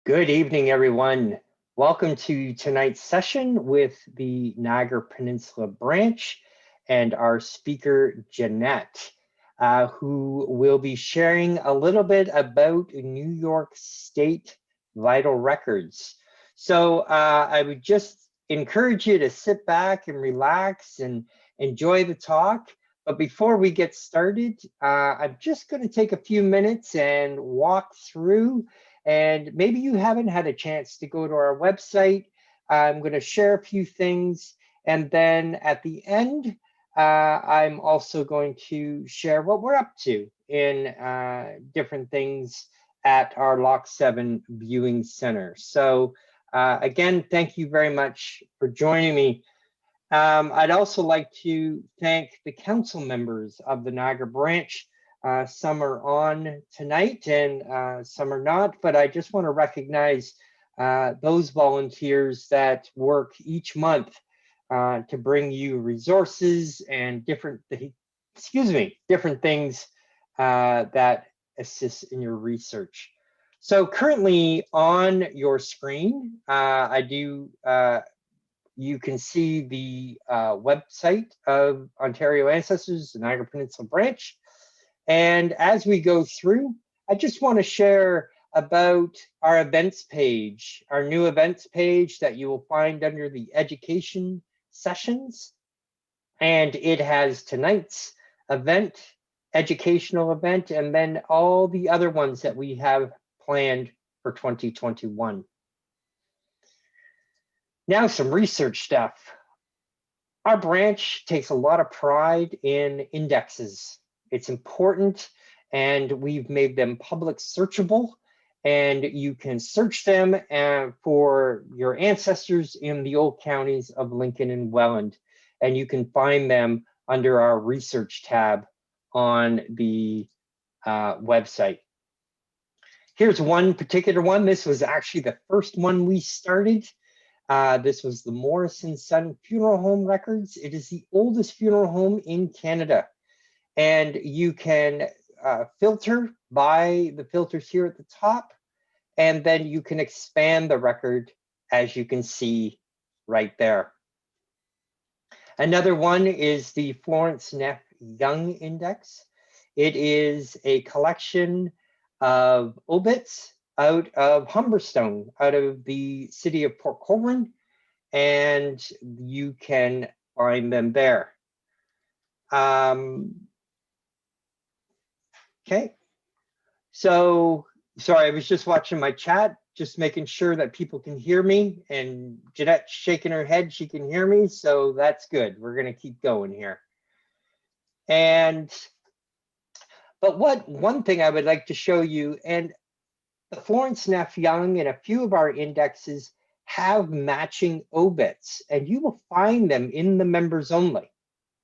Good evening, everyone. Welcome to tonight's session with the Niagara Peninsula branch and our speaker, Jeanette, who will be sharing a little bit about New York State vital records. So I would just encourage you to sit back and relax and enjoy the talk. But before we get started, I'm just going to take a few minutes and walk through. And maybe you haven't had a chance to go to our website. I'm going to share a few things. And then at the end, I'm also going to share what we're up to in different things at our Lock 7 Viewing Center. So again, thank you very much for joining me. I'd also like to thank the council members of the Niagara branch. Some are on tonight and some are not, but I just want to recognize those volunteers that work each month to bring you resources and different things that assist in your research. So currently on your screen, you can see the website of Ontario Ancestors, the Niagara Peninsula branch. And as we go through, I just want to share about our events page, our new events page that you will find under the education sessions. And it has tonight's event, educational event, and then all the other ones that we have planned for 2021. Now some research stuff. Our branch takes a lot of pride in indexes. It's important, and we've made them public searchable, and you can search them for your ancestors in the old counties of Lincoln and Welland, and you can find them under our research tab on the website. Here's one particular one. This was actually the first one we started. This was the Morrison Son Funeral Home Records. It is the oldest funeral home in Canada. And you can filter by the filters here at the top, and then you can expand the record, as you can see right there. Another one is the Florence Neff Young Index. It is a collection of obits out of Humberstone, out of the city of Port Colborne, and you can find them there. Okay, so sorry, I was just watching my chat, just making sure that people can hear me, and Jeanette's shaking her head, she can hear me, so that's good. We're gonna keep going here. But one thing I would like to show you, and the Florence Neff Young and a few of our indexes have matching obits, and you will find them in the members only.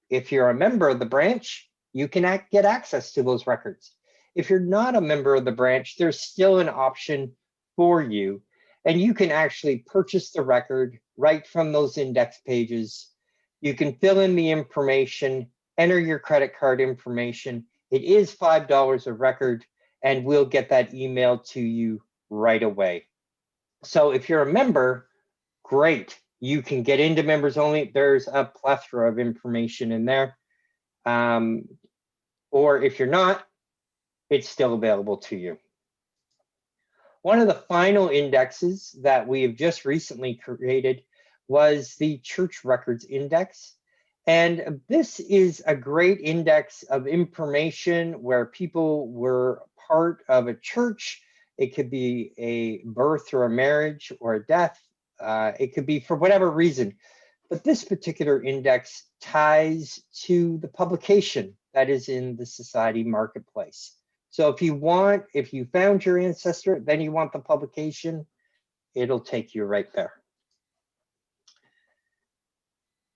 If you're a member of the branch, you can get access to those records. If you're not a member of the branch, there's still an option for you, and you can actually purchase the record right from those index pages. You can fill in the information, enter your credit card information. It is $5 a record, and we'll get that emailed to you right away. So if you're a member, great. You can get into members only. There's a plethora of information in there. Or if you're not, it's still available to you. One of the final indexes that we have just recently created was the Church Records Index. And this is a great index of information where people were part of a church. It could be a birth or a marriage or a death. It could be for whatever reason. But this particular index ties to the publication that is in the society marketplace. So if you found your ancestor, then you want the publication, it'll take you right there.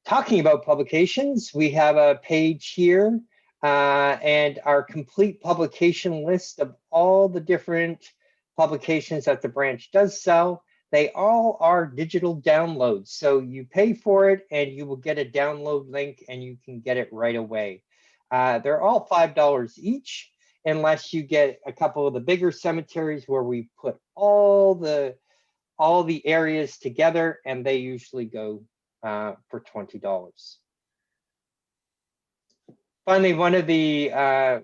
Talking about publications, we have a page here and our complete publication list of all the different publications that the branch does sell. They all are digital downloads. So you pay for it and you will get a download link and you can get it right away. They're all $5 each. unless you get a couple of the bigger cemeteries where we put all the areas together, and they usually go for $20. Finally, one of the,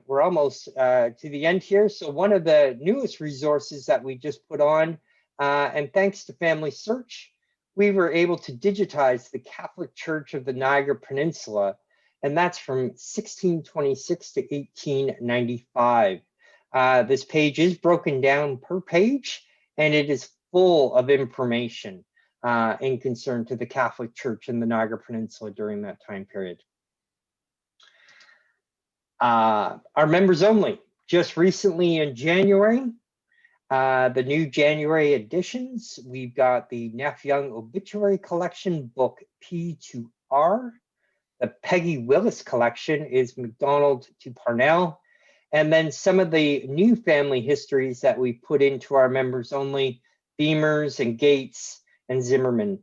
we're almost to the end here. So one of the newest resources that we just put on, and thanks to Family Search, we were able to digitize the Catholic Church of the Niagara Peninsula, and that's from 1626 to 1895. This page is broken down per page, and it is full of information in concern to the Catholic Church in the Niagara Peninsula during that time period. Our members only, just recently in January, the new January editions, we've got the Neff Young Obituary Collection, book P2R. The Peggy Willis collection is McDonald to Parnell. And then some of the new family histories that we put into our members only, Beamers and Gates and Zimmerman.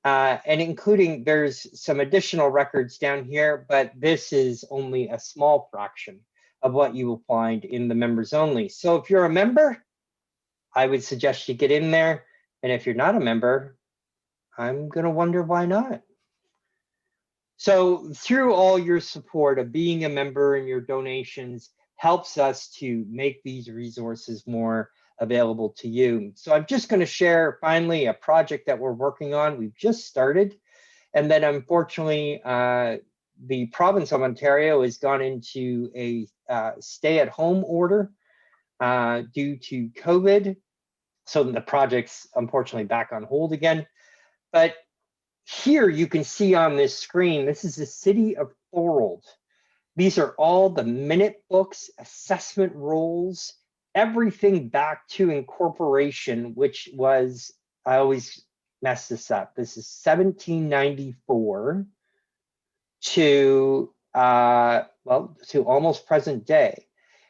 And including, there's some additional records down here, but this is only a small fraction of what you will find in the members only. So if you're a member, I would suggest you get in there. And if you're not a member, I'm gonna wonder why not. So through all your support of being a member and your donations helps us to make these resources more available to you. So I'm just going to share finally a project that we're working on. We've just started, and then unfortunately the province of Ontario has gone into a stay-at-home order due to COVID. So the project's unfortunately back on hold again. But here you can see on this screen, this is the city of Thorold. These are all the minute books, assessment rolls, everything back to incorporation, which was, I always mess this up. This is 1794 to, well, to almost present day.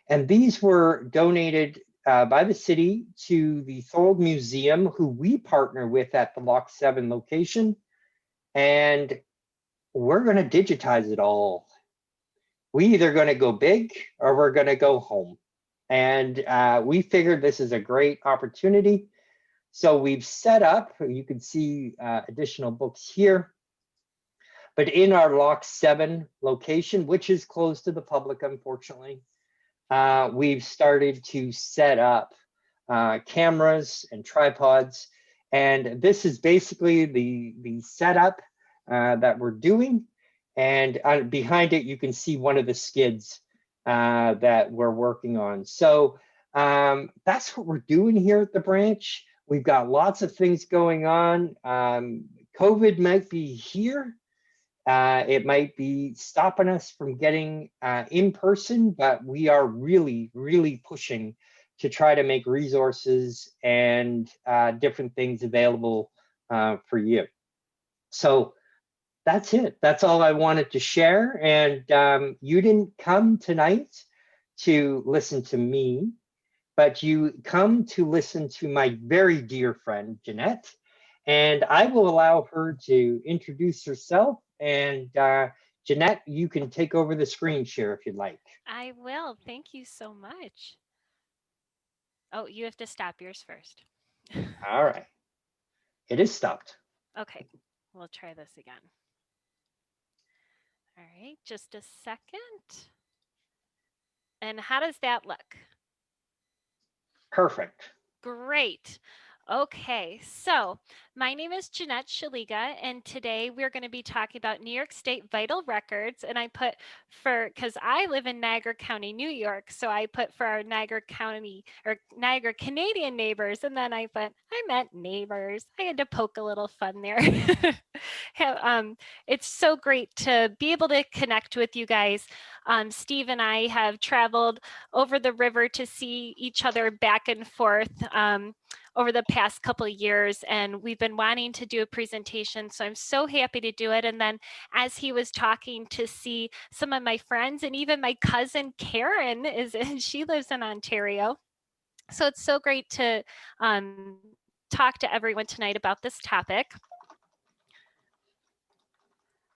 And these were donated by the city to the Thorold Museum, who we partner with at the Lock 7 location. And we're going to digitize it all. We either going to go big or we're going to go home. And we figured this is a great opportunity. So we've set up, you can see additional books here, but in our Lock 7 location, which is closed to the public, unfortunately, we've started to set up cameras and tripods. And this is basically the setup that we're doing. And behind it, you can see one of the skids that we're working on. So that's what we're doing here at the branch. We've got lots of things going on. COVID might be here. It might be stopping us from getting in person, but we are really, really pushing to try to make resources and different things available for you. So that's it. That's all I wanted to share. And you didn't come tonight to listen to me, but you come to listen to my very dear friend, Jeanette. And I will allow her to introduce herself. And Jeanette, you can take over the screen share if you'd like. I will. Thank you so much. Oh, you have to stop yours first. All right. It is stopped. Okay, we'll try this again. All right, just a second. And how does that look? Perfect. Great. Okay, so my name is Jeanette Sheliga, and today we're going to be talking about New York State vital records. And I put for, because I live in Niagara County, New York, so I put for our Niagara County or Niagara Canadian neighbors, and then I meant neighbors. I had to poke a little fun there. It's so great to be able to connect with you guys. Steve and I have traveled over the river to see each other back and forth over the past couple of years, and we've been wanting to do a presentation, so I'm so happy to do it. And then as he was talking, to see some of my friends, and even my cousin Karen she lives in Ontario. So it's so great to talk to everyone tonight about this topic.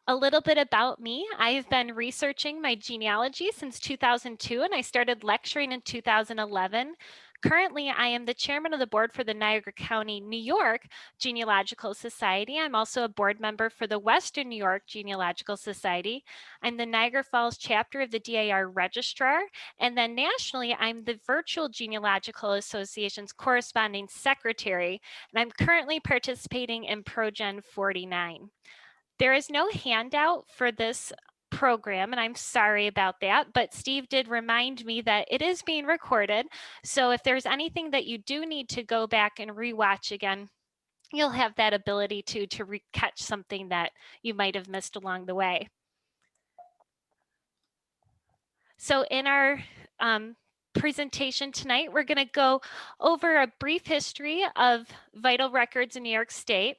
A little bit about me. I've been researching my genealogy since 2002, and I started lecturing in 2011. Currently, I am the chairman of the board for the Niagara County, New York Genealogical Society. I'm also a board member for the Western New York Genealogical Society. I'm the Niagara Falls chapter of the DIR registrar, and then nationally, I'm the Virtual Genealogical Association's corresponding secretary, and I'm currently participating in ProGen 49. There is no handout for this program, and I'm sorry about that, but Steve did remind me that it is being recorded. So if there's anything that you do need to go back and rewatch again, you'll have that ability to catch something that you might have missed along the way. So in our presentation tonight, we're going to go over a brief history of vital records in New York State,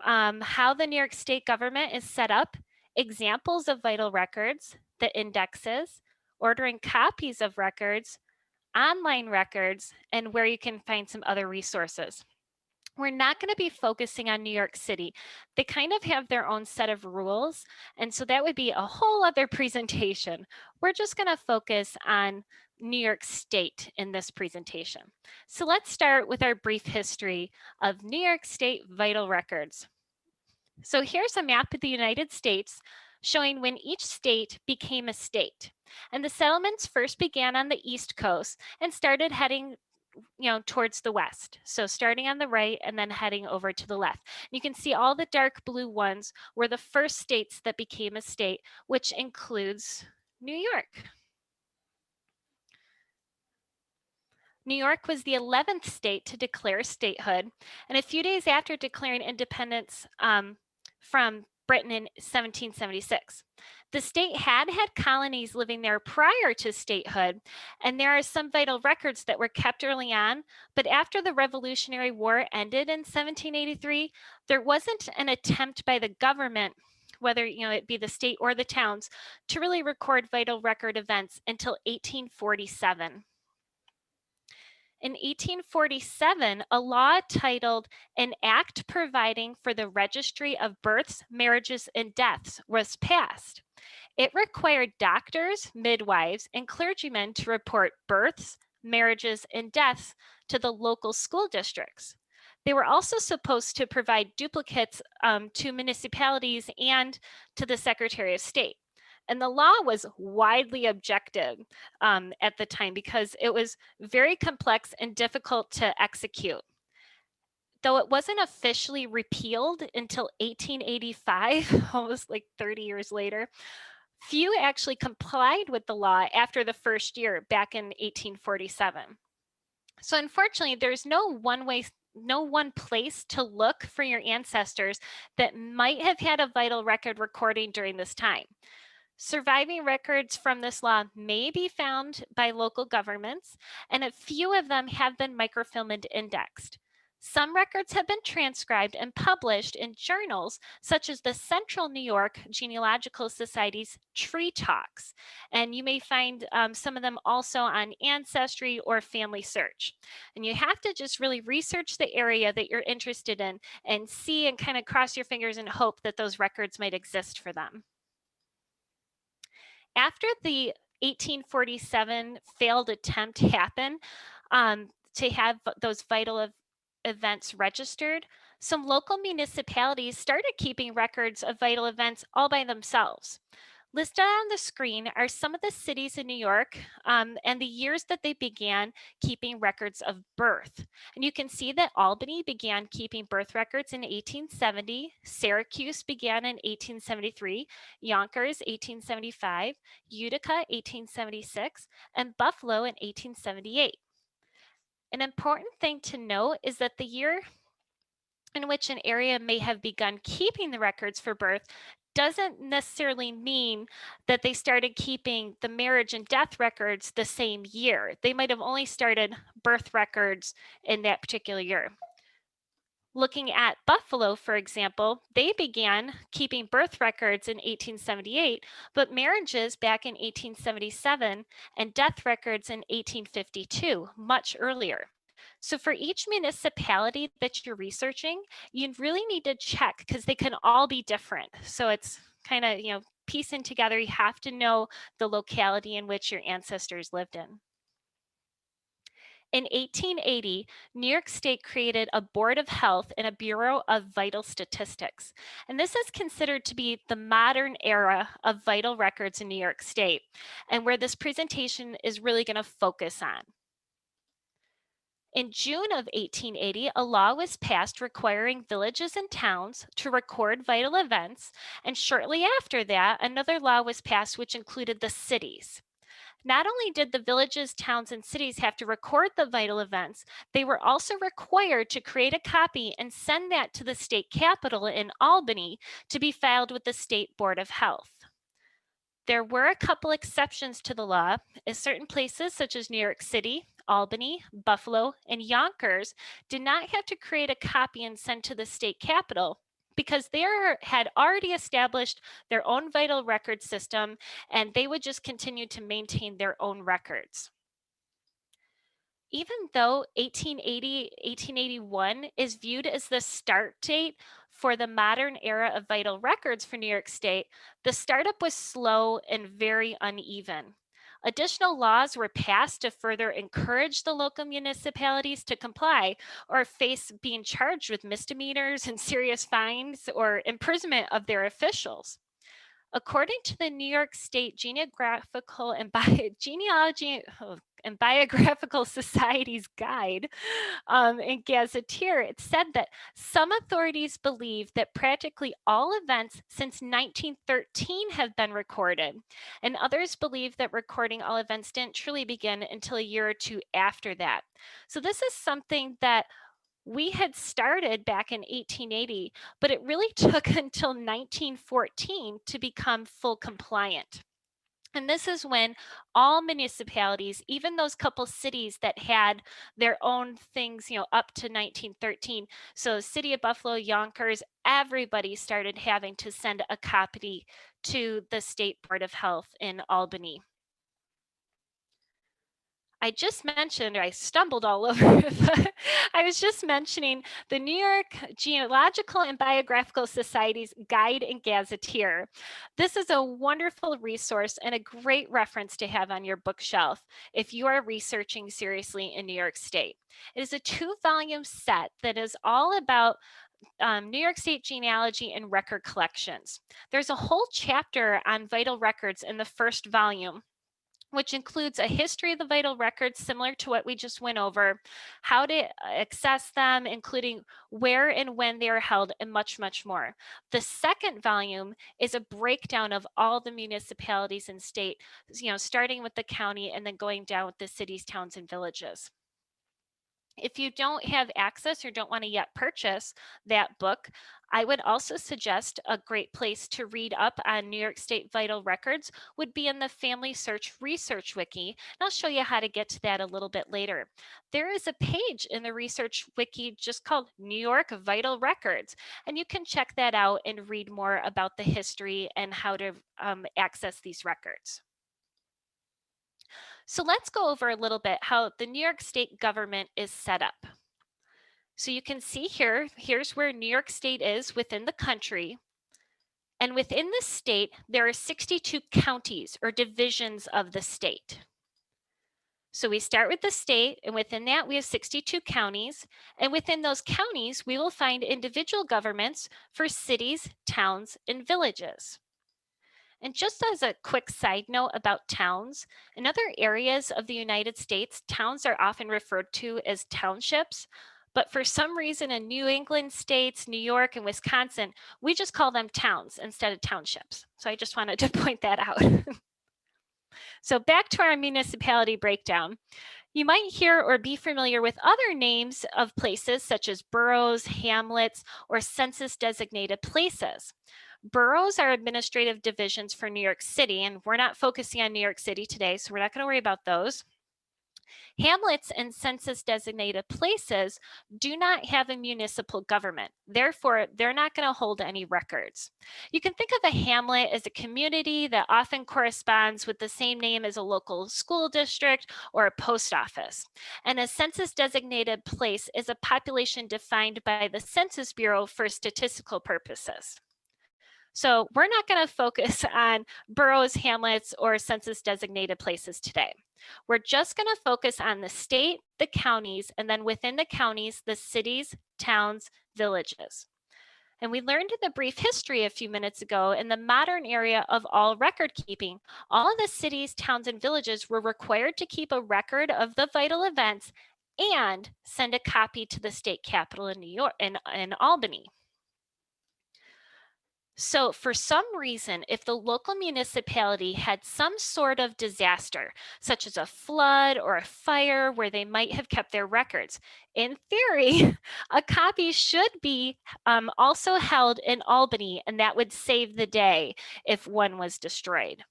how the New York State government is set up, examples of vital records, the indexes, ordering copies of records, online records, and where you can find some other resources. We're not going to be focusing on New York City. They kind of have their own set of rules, and so that would be a whole other presentation. We're just going to focus on New York State in this presentation. So let's start with our brief history of New York State vital records. So here's a map of the United States showing when each state became a state. And the settlements first began on the East Coast and started heading towards the west. So starting on the right and then heading over to the left. You can see all the dark blue ones were the first states that became a state, which includes New York. New York was the 11th state to declare statehood, and a few days after declaring independence from Britain in 1776. The state had colonies living there prior to statehood, and there are some vital records that were kept early on, but after the Revolutionary War ended in 1783, there wasn't an attempt by the government, whether it be the state or the towns, to really record vital record events until 1847. In 1847, a law titled An Act Providing for the Registry of Births, Marriages, and Deaths was passed. It required doctors, midwives, and clergymen to report births, marriages, and deaths to the local school districts. They were also supposed to provide duplicates to municipalities and to the Secretary of State. And the law was widely objected at the time because it was very complex and difficult to execute. Though it wasn't officially repealed until 1885, almost like 30 years later, few actually complied with the law after the first year back in 1847. So unfortunately, there's no one place to look for your ancestors that might have had a vital record recording during this time. Surviving records from this law may be found by local governments, and a few of them have been microfilmed and indexed. Some records have been transcribed and published in journals such as the Central New York Genealogical Society's Tree Talks, and you may find some of them also on Ancestry or Family Search. And you have to just really research the area that you're interested in and see and kind of cross your fingers and hope that those records might exist for them. After the 1847 failed attempt happened to have those vital events registered, some local municipalities started keeping records of vital events all by themselves. Listed on the screen are some of the cities in New York and the years that they began keeping records of birth. And you can see that Albany began keeping birth records in 1870, Syracuse began in 1873, Yonkers 1875, Utica 1876, and Buffalo in 1878. An important thing to note is that the year in which an area may have begun keeping the records for birth doesn't necessarily mean that they started keeping the marriage and death records the same year. They might have only started birth records in that particular year. Looking at Buffalo, for example, they began keeping birth records in 1878, but marriages back in 1877 and death records in 1852, much earlier. So for each municipality that you're researching, you really need to check because they can all be different. So it's kind of, piecing together, you have to know the locality in which your ancestors lived in. In 1880, New York State created a Board of Health and a Bureau of Vital Statistics. And this is considered to be the modern era of vital records in New York State, and where this presentation is really going to focus on. In June of 1880, a law was passed requiring villages and towns to record vital events, and shortly after that, another law was passed which included the cities. Not only did the villages, towns, and cities have to record the vital events, they were also required to create a copy and send that to the state capitol in Albany to be filed with the State Board of Health. There were a couple exceptions to the law, as certain places such as New York City, Albany, Buffalo, and Yonkers did not have to create a copy and send to the state capitol because they had already established their own vital record system, and they would just continue to maintain their own records. Even though 1880, 1881 is viewed as the start date for the modern era of vital records for New York State, the startup was slow and very uneven. Additional laws were passed to further encourage the local municipalities to comply or face being charged with misdemeanors and serious fines or imprisonment of their officials. According to the New York State Genealogical and Biographical Society's guide and gazetteer, it said that some authorities believe that practically all events since 1913 have been recorded, and others believe that recording all events didn't truly begin until a year or two after that. So this is something that we had started back in 1880, but it really took until 1914 to become full compliant. And this is when all municipalities, even those couple cities that had their own things, up to 1913, so City of Buffalo, Yonkers, everybody started having to send a copy to the State Board of Health in Albany. I just mentioned, or I stumbled all over it, I was just mentioning the New York Genealogical and Biographical Society's Guide and Gazetteer. This is a wonderful resource and a great reference to have on your bookshelf if you are researching seriously in New York State. It is a 2-volume set that is all about New York State genealogy and record collections. There's a whole chapter on vital records in the first volume, which includes a history of the vital records similar to what we just went over, how to access them, including where and when they are held, and much, much more. The second volume is a breakdown of all the municipalities and state, starting with the county and then going down with the cities, towns, and villages. If you don't have access or don't want to yet purchase that book, I would also suggest a great place to read up on New York State vital records would be in the Family Search Research Wiki. And I'll show you how to get to that a little bit later. There is a page in the Research Wiki just called New York Vital Records, and you can check that out and read more about the history and how to access these records. So let's go over a little bit how the New York State government is set up. So you can see here's where New York State is within the country. And within the state, there are 62 counties or divisions of the state. So we start with the state, and within that we have 62 counties. And within those counties, we will find individual governments for cities, towns, and villages. And just as a quick side note about towns, in other areas of the United States, towns are often referred to as townships. But for some reason in New England states, New York, and Wisconsin, we just call them towns instead of townships. So I just wanted to point that out. So back to our municipality breakdown. You might hear or be familiar with other names of places such as boroughs, hamlets, or census designated places. Boroughs are administrative divisions for New York City, and we're not focusing on New York City today, so we're not going to worry about those. Hamlets and census designated places do not have a municipal government. Therefore, they're not going to hold any records. You can think of a hamlet as a community that often corresponds with the same name as a local school district or a post office. And a census designated place is a population defined by the Census Bureau for statistical purposes. So we're not going to focus on boroughs, hamlets, or census designated places today. We're just going to focus on the state, the counties, and then within the counties, the cities, towns, villages. And we learned in the brief history a few minutes ago, in the modern area of all record keeping, all of the cities, towns, and villages were required to keep a record of the vital events and send a copy to the state capitol in New York, in Albany. So for some reason, if the local municipality had some sort of disaster, such as a flood or a fire where they might have kept their records, in theory, a copy should be also held in Albany, and that would save the day if one was destroyed.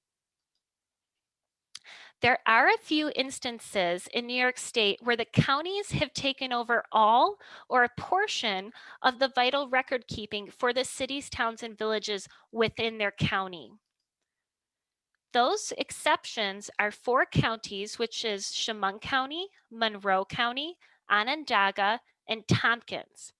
There are a few instances in New York State where the counties have taken over all or a portion of the vital record keeping for the cities, towns, and villages within their county. Those exceptions are 4 counties, which is Chemung County, Monroe County, Onondaga, and Tompkins.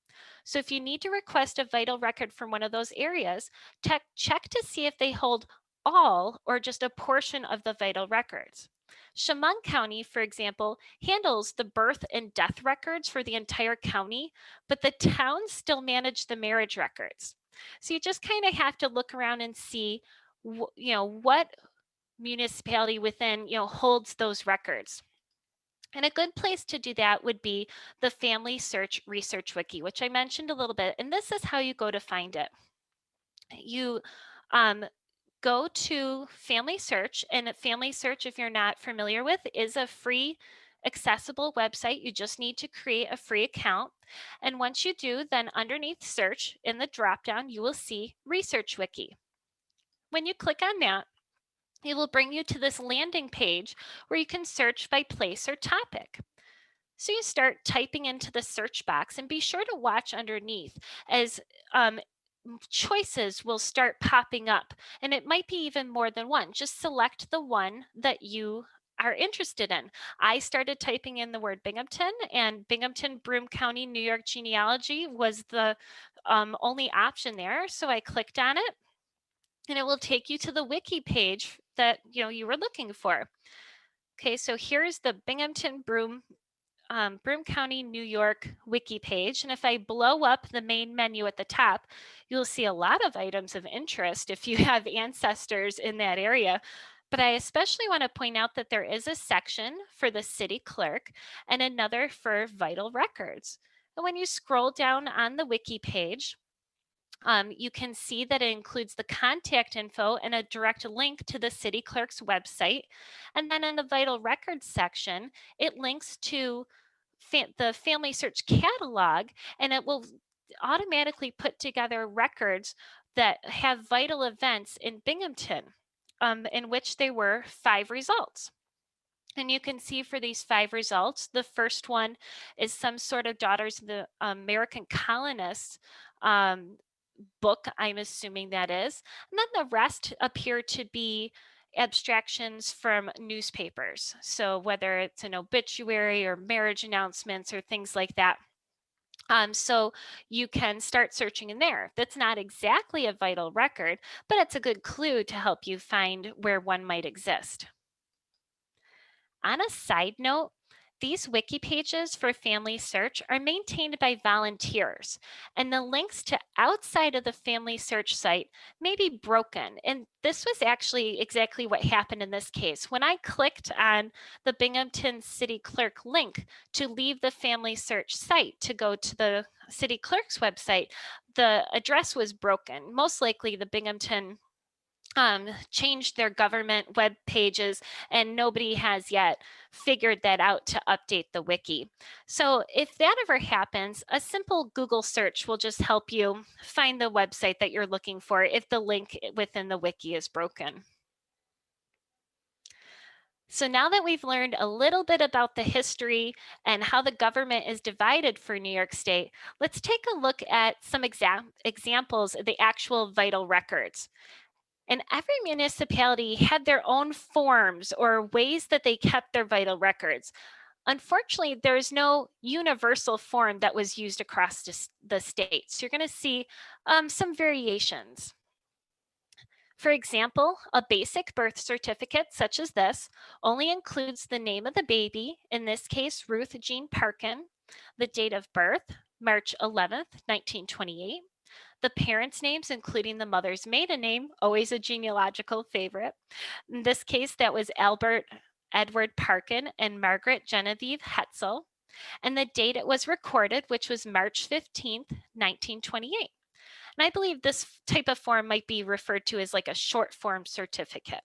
So if you need to request a vital record from one of those areas, check to see if they hold all or just a portion of the vital records. Chemung County, for example, handles the birth and death records for the entire county, but the towns still manage the marriage records. So you just kind of have to look around and see, what municipality within, holds those records. And a good place to do that would be the Family Search Research Wiki, which I mentioned a little bit, and this is how you go to find it. You go to Family Search, and Family Search, if you're not familiar with, is a free accessible website. You just need to create a free account. And once you do, then underneath search in the dropdown, you will see Research Wiki. When you click on that, it will bring you to this landing page where you can search by place or topic. So you start typing into the search box, and be sure to watch underneath as choices will start popping up, and it might be even more than one. Just select the one that you are interested in. I started typing in the word Binghamton, and Binghamton, Broome County, New York genealogy was the only option there. So I clicked on it, and it will take you to the wiki page that you were looking for. Okay, so here's the Binghamton, Broome County, New York wiki page. And if I blow up the main menu at the top, you'll see a lot of items of interest if you have ancestors in that area. But I especially want to point out that there is a section for the city clerk and another for vital records. And when you scroll down on the wiki page, you can see that it includes the contact info and a direct link to the city clerk's website. And then in the vital records section, it links to the Family Search catalog, and it will automatically put together records that have vital events in Binghamton, in which there were 5 results. And you can see for these 5 results, the first one is some sort of Daughters of the American Colonists book, I'm assuming that is. And then the rest appear to be abstractions from newspapers. So whether it's an obituary or marriage announcements or things like that. So you can start searching in there. That's not exactly a vital record, but it's a good clue to help you find where one might exist. On a side note, these wiki pages for Family Search are maintained by volunteers, and the links to outside of the Family Search site may be broken. And this was actually exactly what happened in this case. When I clicked on the Binghamton City Clerk link to leave the Family Search site to go to the City Clerk's website, the address was broken. Most likely the Binghamton changed their government web pages, and nobody has yet figured that out to update the wiki. So if that ever happens, a simple Google search will just help you find the website that you're looking for if the link within the wiki is broken. So now that we've learned a little bit about the history and how the government is divided for New York State, let's take a look at some examples of the actual vital records. And every municipality had their own forms or ways that they kept their vital records. Unfortunately, there's no universal form that was used across the state. So you're going to see some variations. For example, a basic birth certificate such as this only includes the name of the baby, in this case, Ruth Jean Parkin, the date of birth, March 11th, 1928, the parents' names, including the mother's maiden name, always a genealogical favorite. In this case, that was Albert Edward Parkin and Margaret Genevieve Hetzel, and the date it was recorded, which was March 15th, 1928. And I believe this type of form might be referred to as like a short form certificate.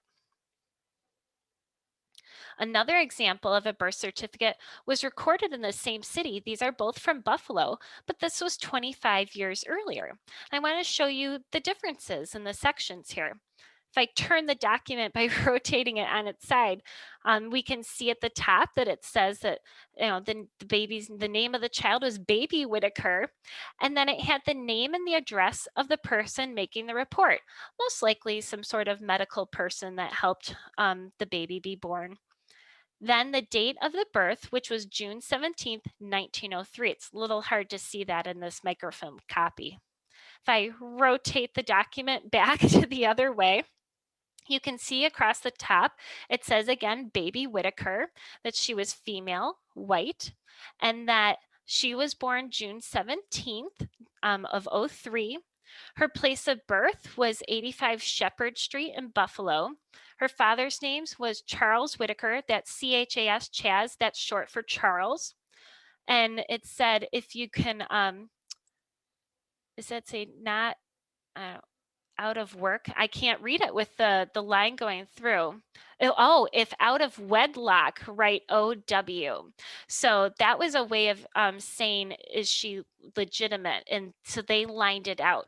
Another example of a birth certificate was recorded in the same city. These are both from Buffalo, but this was 25 years earlier. I want to show you the differences in the sections here. If I turn the document by rotating it on its side, we can see at the top that it says that the name of the child was Baby Whitaker, and then it had the name and the address of the person making the report, most likely some sort of medical person that helped the baby be born. Then the date of the birth, which was June 17th, 1903. It's a little hard to see that in this microfilm copy. If I rotate the document back to the other way, you can see across the top, it says again, Baby Whitaker, that she was female, white, and that she was born June 17th of 03. Her place of birth was 85 Shepherd Street in Buffalo. Her father's name was Charles Whitaker, that's C-H-A-S, Chaz, that's short for Charles. And it said, if you can, does that say not, out of work? I can't read it with the line going through. Oh, if out of wedlock, write OW. So that was a way of saying, is she legitimate? And so they lined it out.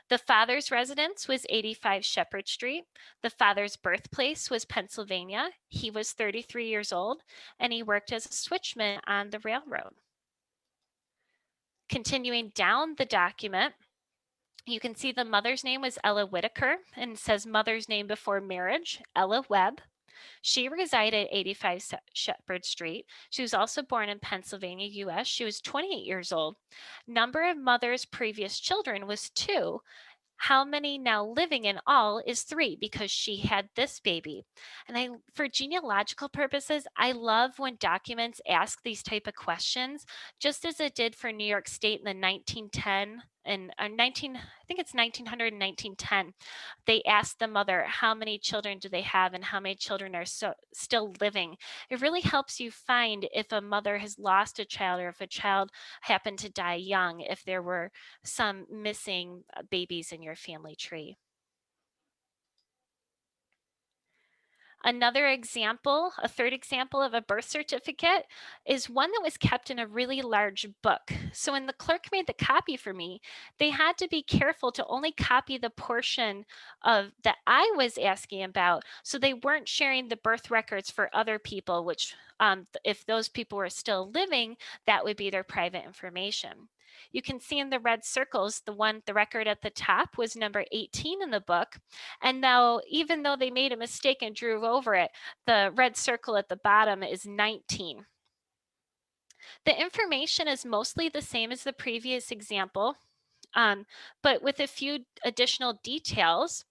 The father's residence was 85 Shepherd Street. The father's birthplace was Pennsylvania. He was 33 years old, and he worked as a switchman on the railroad. Continuing down the document, you can see the mother's name was Ella Whitaker, and it says mother's name before marriage, Ella Webb. She resided at 85 Shepherd Street. She was also born in Pennsylvania, US. She was 28 years old. Number of mother's previous children was 2. How many now living in all is 3 because she had this baby. And for genealogical purposes, I love when documents ask these type of questions, just as it did for New York State in the 1910 and I think it's 1900 and 1910. They asked the mother, how many children do they have and how many children are still living? It really helps you find if a mother has lost a child or if a child happened to die young, if there were some missing babies in your family tree. Another example, a third example of a birth certificate is one that was kept in a really large book. So when the clerk made the copy for me, they had to be careful to only copy the portion of that I was asking about. So they weren't sharing the birth records for other people, which if those people were still living, that would be their private information. You can see in the red circles, the record at the top was number 18 in the book. And now, even though they made a mistake and drew over it, the red circle at the bottom is 19. The information is mostly the same as the previous example, but with a few additional details.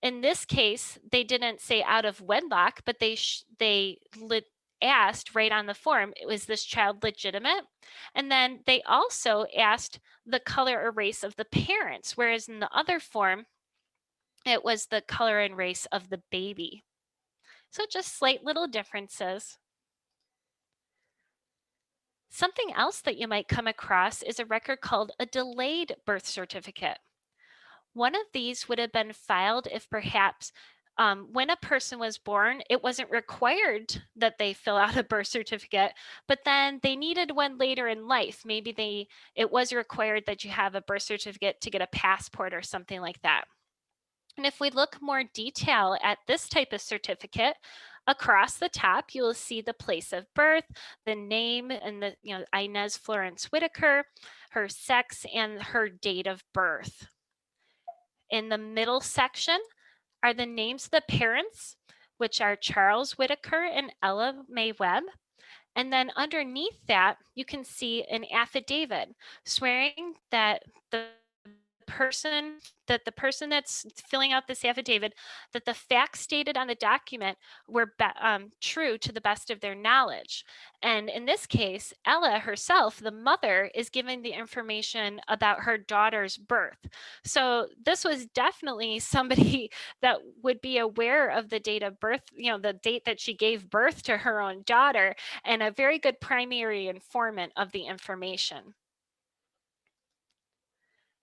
In this case, they didn't say out of wedlock, but they asked right on the form, was this child legitimate? And then they also asked the color or race of the parents, whereas in the other form, it was the color and race of the baby. So just slight little differences. Something else that you might come across is a record called a delayed birth certificate. One of these would have been filed if perhaps when a person was born, it wasn't required that they fill out a birth certificate, but then they needed one later in life. Maybe it was required that you have a birth certificate to get a passport or something like that. And if we look more detail at this type of certificate, across the top, you will see the place of birth, the name, and the Inez Florence Whitaker, her sex, and her date of birth. In the middle section are the names of the parents, which are Charles Whitaker and Ella Mae Webb. And then underneath that, you can see an affidavit swearing that the person that's filling out this affidavit, that the facts stated on the document were true to the best of their knowledge. And in this case, Ella herself, the mother, is giving the information about her daughter's birth. So this was definitely somebody that would be aware of the date of birth, the date that she gave birth to her own daughter, and a very good primary informant of the information.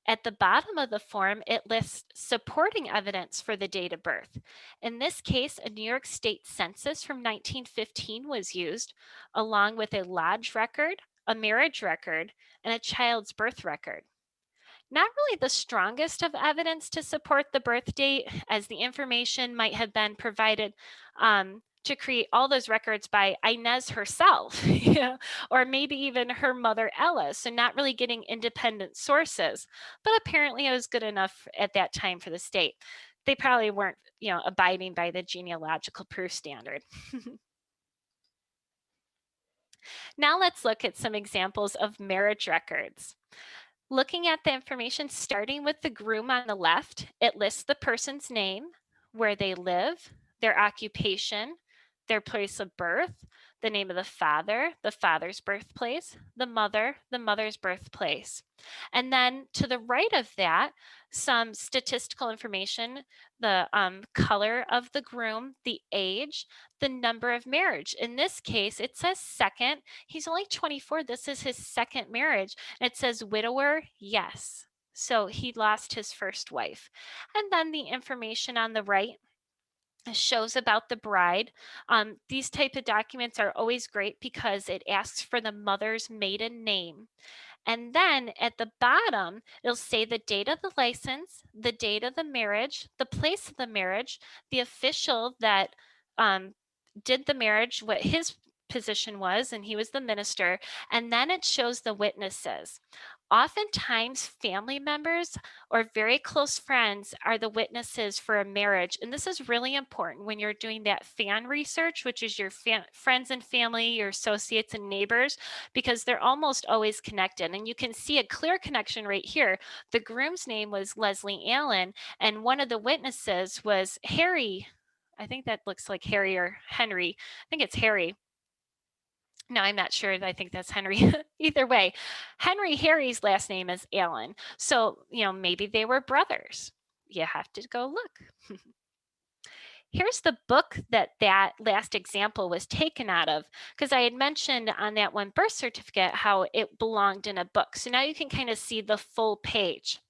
At the bottom of the form, it lists supporting evidence for the date of birth. In this case, a New York State census from 1915 was used, along with a lodge record, a marriage record, and a child's birth record. Not really the strongest of evidence to support the birth date, as the information might have been provided to create all those records by Inez herself, or maybe even her mother Ella, so not really getting independent sources. But apparently it was good enough at that time for the state. They probably weren't, abiding by the genealogical proof standard. Now let's look at some examples of marriage records. Looking at the information, starting with the groom on the left, it lists the person's name, where they live, their occupation, their place of birth, the name of the father's birthplace, the mother's birthplace. And then to the right of that, some statistical information, the color of the groom, the age, the number of marriage. In this case, it says second. He's only 24. This is his second marriage. And it says widower, yes. So he lost his first wife. And then the information on the right shows about the bride. These type of documents are always great because it asks for the mother's maiden name. And then at the bottom, it'll say the date of the license, the date of the marriage, the place of the marriage, the official that did the marriage, what his position was, and he was the minister, and then it shows the witnesses. Oftentimes, family members or very close friends are the witnesses for a marriage. And this is really important when you're doing that fan research, which is your friends and family, your associates and neighbors, because they're almost always connected. And you can see a clear connection right here. The groom's name was Leslie Allen, and one of the witnesses was Harry. I think that looks like Harry or Henry. I think it's Harry. No, I'm not sure. I think that's Henry. Either way, Harry's last name is Allen. So, maybe they were brothers. You have to go look. Here's the book that last example was taken out of, because I had mentioned on that one birth certificate how it belonged in a book. So now you can kind of see the full page,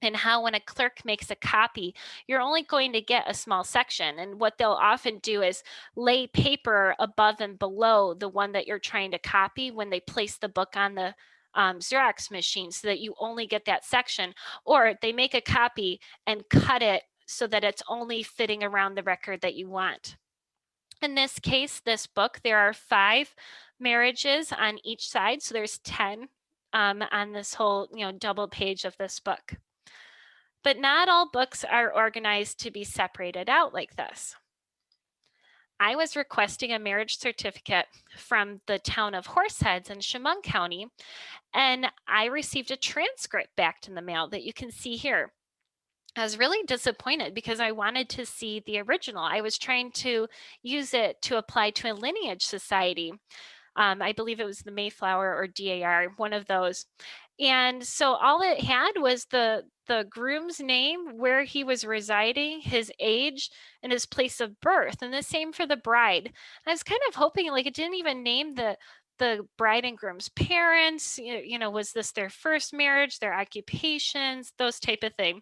and how when a clerk makes a copy, you're only going to get a small section. And what they'll often do is lay paper above and below the one that you're trying to copy when they place the book on the Xerox machine, so that you only get that section. Or they make a copy and cut it so that it's only fitting around the record that you want. In this case, this book, there are 5 marriages on each side. So there's 10 on this whole double page of this book. But not all books are organized to be separated out like this. I was requesting a marriage certificate from the town of Horseheads in Chemung County, and I received a transcript back in the mail that you can see here. I was really disappointed because I wanted to see the original. I was trying to use it to apply to a lineage society. I believe it was the Mayflower or DAR, one of those. And so all it had was the groom's name, where he was residing, his age, and his place of birth. And the same for the bride. I was kind of hoping, like, it didn't even name the bride and groom's parents. Was this their first marriage, their occupations, those type of thing.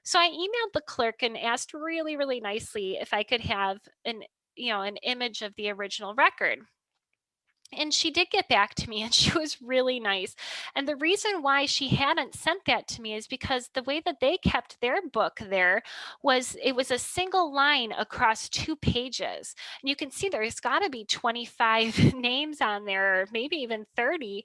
So I emailed the clerk and asked really, really nicely if I could have an image of the original record. And she did get back to me, and she was really nice. And the reason why she hadn't sent that to me is because the way that they kept their book there was it was a single line across 2 pages. And you can see there's got to be 25 names on there, or maybe even 30.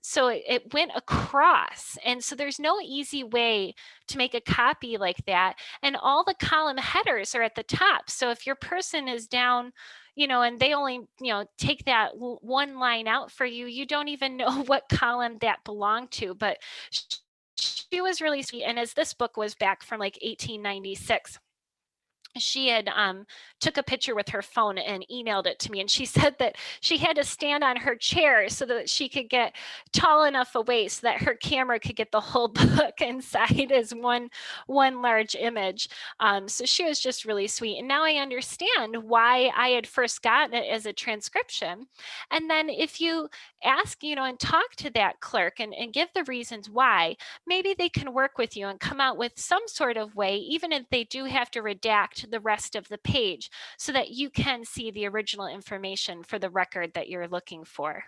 So it went across. And so there's no easy way to make a copy like that. And all the column headers are at the top. So if your person is down, and they only, take that one line out for you, you don't even know what column that belonged to. But she she was really sweet. And as this book was back from like 1896, she had took a picture with her phone and emailed it to me, and she said that she had to stand on her chair so that she could get tall enough away so that her camera could get the whole book inside as one large image. So she was just really sweet, and now I understand why I had first gotten it as a transcription. And then if you ask, and talk to that clerk and give the reasons why, maybe they can work with you and come out with some sort of way, even if they do have to redact the rest of the page, so that you can see the original information for the record that you're looking for.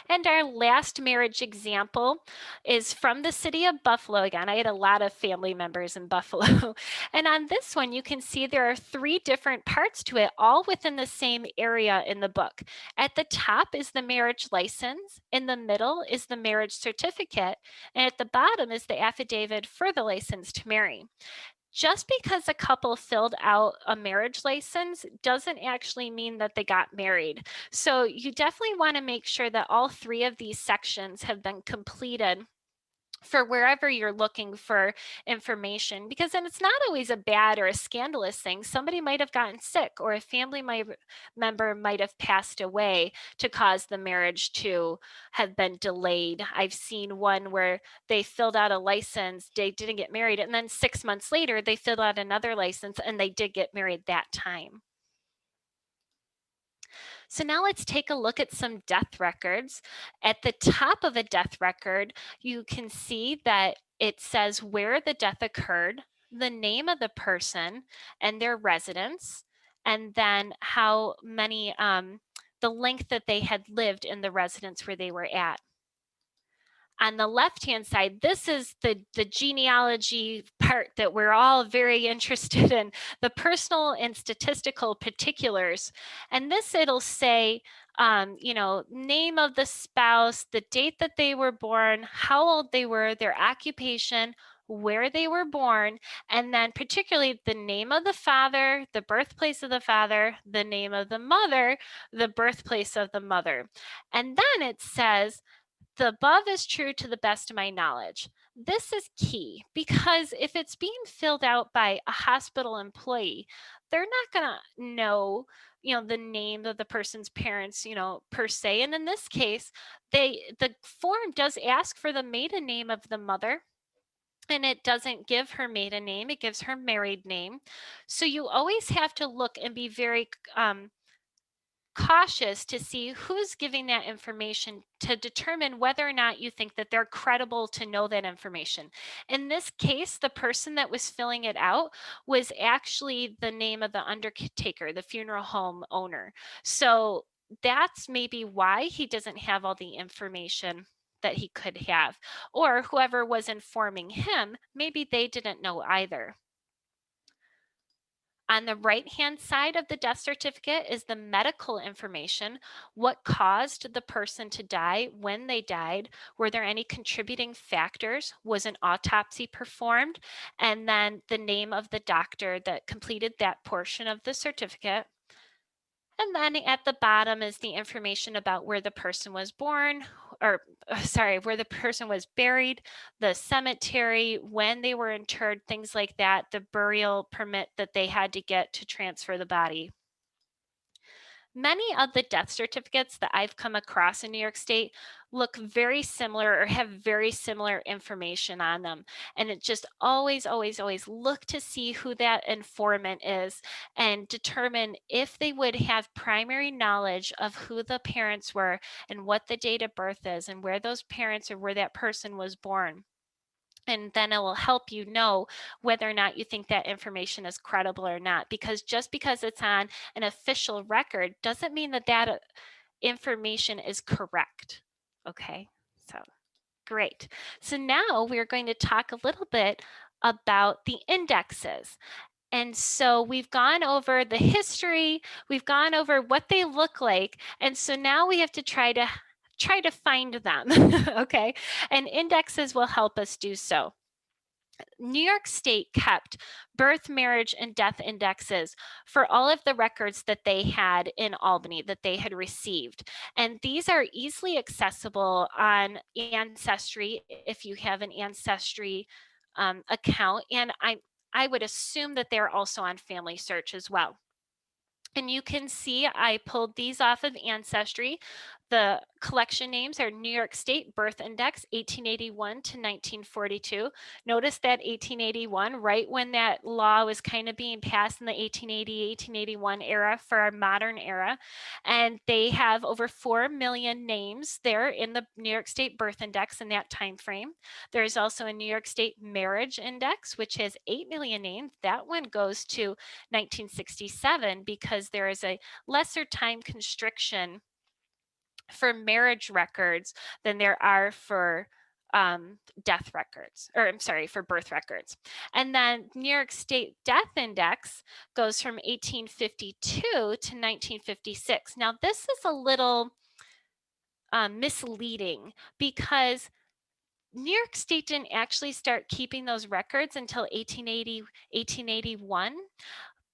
And our last marriage example is from the city of Buffalo. Again, I had a lot of family members in Buffalo. And on this one, you can see there are 3 different parts to it, all within the same area in the book. At the top is the marriage license. In the middle is the marriage certificate. And at the bottom is the affidavit for the license to marry. Just because a couple filled out a marriage license doesn't actually mean that they got married. So you definitely want to make sure that all 3 of these sections have been completed for wherever you're looking for information, because then it's not always a bad or a scandalous thing. Somebody might have gotten sick, or a family member might have passed away to cause the marriage to have been delayed. I've seen one where they filled out a license, they didn't get married, and then 6 months later they filled out another license and they did get married that time. So now let's take a look at some death records. At the top of a death record, you can see that it says where the death occurred, the name of the person and their residence, and then how many, the length that they had lived in the residence where they were at. On the left-hand side, this is the genealogy part that we're all very interested in, the personal and statistical particulars. And this, it'll say, name of the spouse, the date that they were born, how old they were, their occupation, where they were born, and then particularly the name of the father, the birthplace of the father, the name of the mother, the birthplace of the mother. And then it says, the above is true to the best of my knowledge. This is key, because if it's being filled out by a hospital employee, they're not going to know, the name of the person's parents, per se. And in this case, the form does ask for the maiden name of the mother, and it doesn't give her maiden name, it gives her married name. So you always have to look and be very cautious to see who's giving that information to determine whether or not you think that they're credible to know that information. In this case, the person that was filling it out was actually the name of the undertaker, the funeral home owner. So that's maybe why he doesn't have all the information that he could have, or whoever was informing him, maybe they didn't know either. On the right-hand side of the death certificate is the medical information. What caused the person to die, when they died, were there any contributing factors, was an autopsy performed, and then the name of the doctor that completed that portion of the certificate. And then at the bottom is the information about where the person was born, or where the person was buried, the cemetery, when they were interred, things like that, the burial permit that they had to get to transfer the body. Many of the death certificates that I've come across in New York State look very similar or have very similar information on them. And it just always, always, always look to see who that informant is and determine if they would have primary knowledge of who the parents were and what the date of birth is and where those parents or where that person was born. And then it will help you know whether or not you think that information is credible or not. Because just because it's on an official record doesn't mean that that information is correct. Okay, so great. So now we're going to talk a little bit about the indexes. And so we've gone over the history, we've gone over what they look like, and so now we have to try to find them. Okay, and indexes will help us do so. New York State kept birth, marriage, and death indexes for all of the records that they had in Albany that they had received. And these are easily accessible on Ancestry if you have an Ancestry account. And I would assume that they're also on Family Search as well. And you can see I pulled these off of Ancestry. The collection names are New York State Birth Index 1881 to 1942. Notice that 1881, right when that law was kind of being passed in the 1880, 1881 era for our modern era. And they have over 4 million names there in the New York State Birth Index in that time frame. There's also a New York State Marriage Index, which has 8 million names. That one goes to 1967 because there is a lesser time constriction for marriage records than there are for death records, or I'm sorry, for birth records. And then New York State Death Index goes from 1852 to 1956. Now, this is a little misleading because New York State didn't actually start keeping those records until 1880, 1881.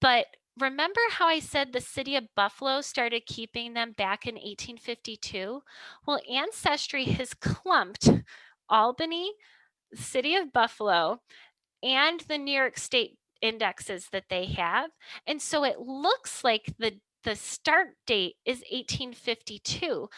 But remember how I said the city of Buffalo started keeping them back in 1852? Well, Ancestry has clumped Albany, the city of Buffalo, and the New York State indexes that they have. And so it looks like the start date is 1852,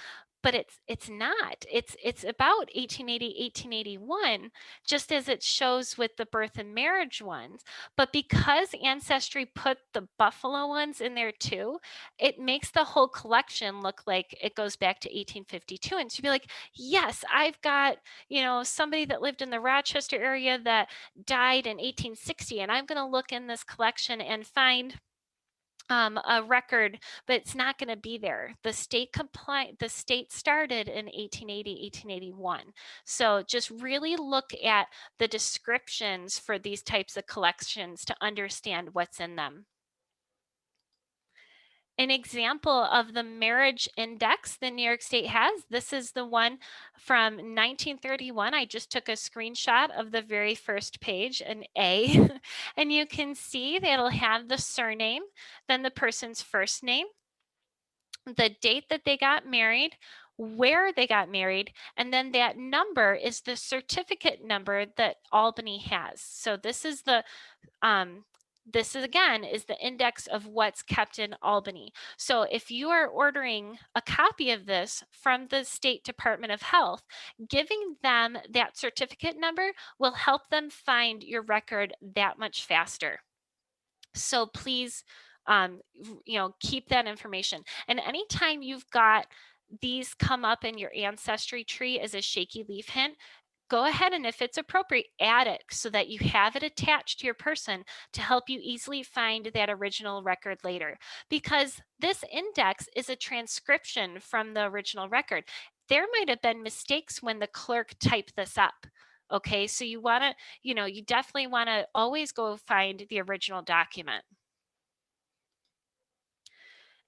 but it's not. It's about 1880, 1881, just as it shows with the birth and marriage ones. But because Ancestry put the Buffalo ones in there too, it makes the whole collection look like it goes back to 1852. And to be like, yes, I've got, somebody that lived in the Rochester area that died in 1860, and I'm going to look in this collection and find a record, but it's not going to be there. The state started in 1880, 1881. So just really look at the descriptions for these types of collections to understand what's in them. An example of the marriage index the New York State has, this is the one from 1931. I just took a screenshot of the very first page, an A, and you can see that it'll have the surname, then the person's first name, the date that they got married, where they got married, and then that number is the certificate number that Albany has. So this is again is the index of what's kept in Albany. So if you are ordering a copy of this from the State Department of Health, giving them that certificate number will help them find your record that much faster. So please, keep that information. And anytime you've got these come up in your ancestry tree as a shaky leaf hint, go ahead and if it's appropriate, add it so that you have it attached to your person to help you easily find that original record later. Because this index is a transcription from the original record. There might have been mistakes when the clerk typed this up. Okay, so you want to, you definitely want to always go find the original document.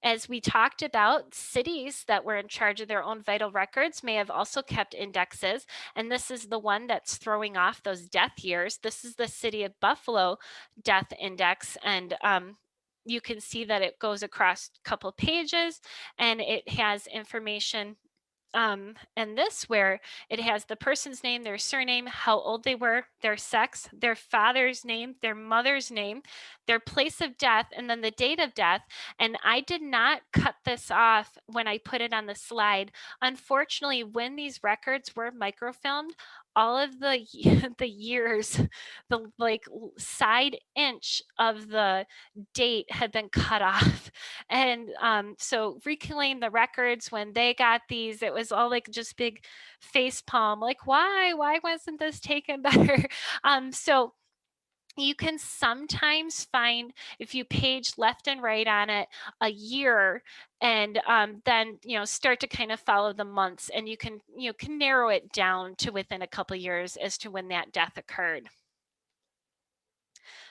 As we talked about, cities that were in charge of their own vital records may have also kept indexes, and this is the one that's throwing off those death years. This is the City of Buffalo death index, and you can see that it goes across a couple pages, and it has information and this where it has the person's name, their surname, how old they were, their sex, their father's name, their mother's name, their place of death, and then the date of death. And I did not cut this off when I put it on the slide. Unfortunately, when these records were microfilmed, all of the the years, the side inch of the date had been cut off. And so Reclaim the Records, when they got these, it was all like just big face palm, like, why wasn't this taken better? So you can sometimes find, if you page left and right on it, a year, and then start to kind of follow the months, and you can narrow it down to within a couple years as to when that death occurred.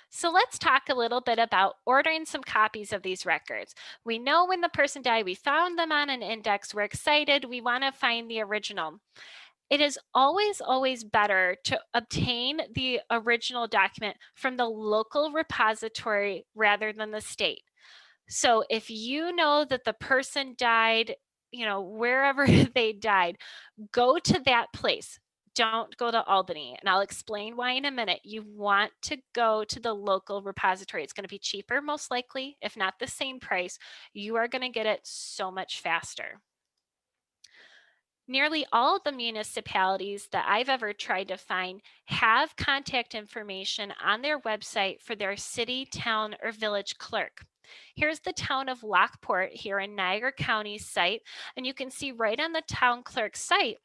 So let's talk a little bit about ordering some copies of these records. We know when the person died, we found them on an index, we're excited, we want to find the original. It is always, always better to obtain the original document from the local repository rather than the state. So if you know that the person died, wherever they died, go to that place. Don't go to Albany. And I'll explain why in a minute. You want to go to the local repository. It's going to be cheaper, most likely, if not the same price. You are going to get it so much faster. Nearly all of the municipalities that I've ever tried to find have contact information on their website for their city, town, or village clerk. Here's the town of Lockport here in Niagara County's site, and you can see right on the town clerk's site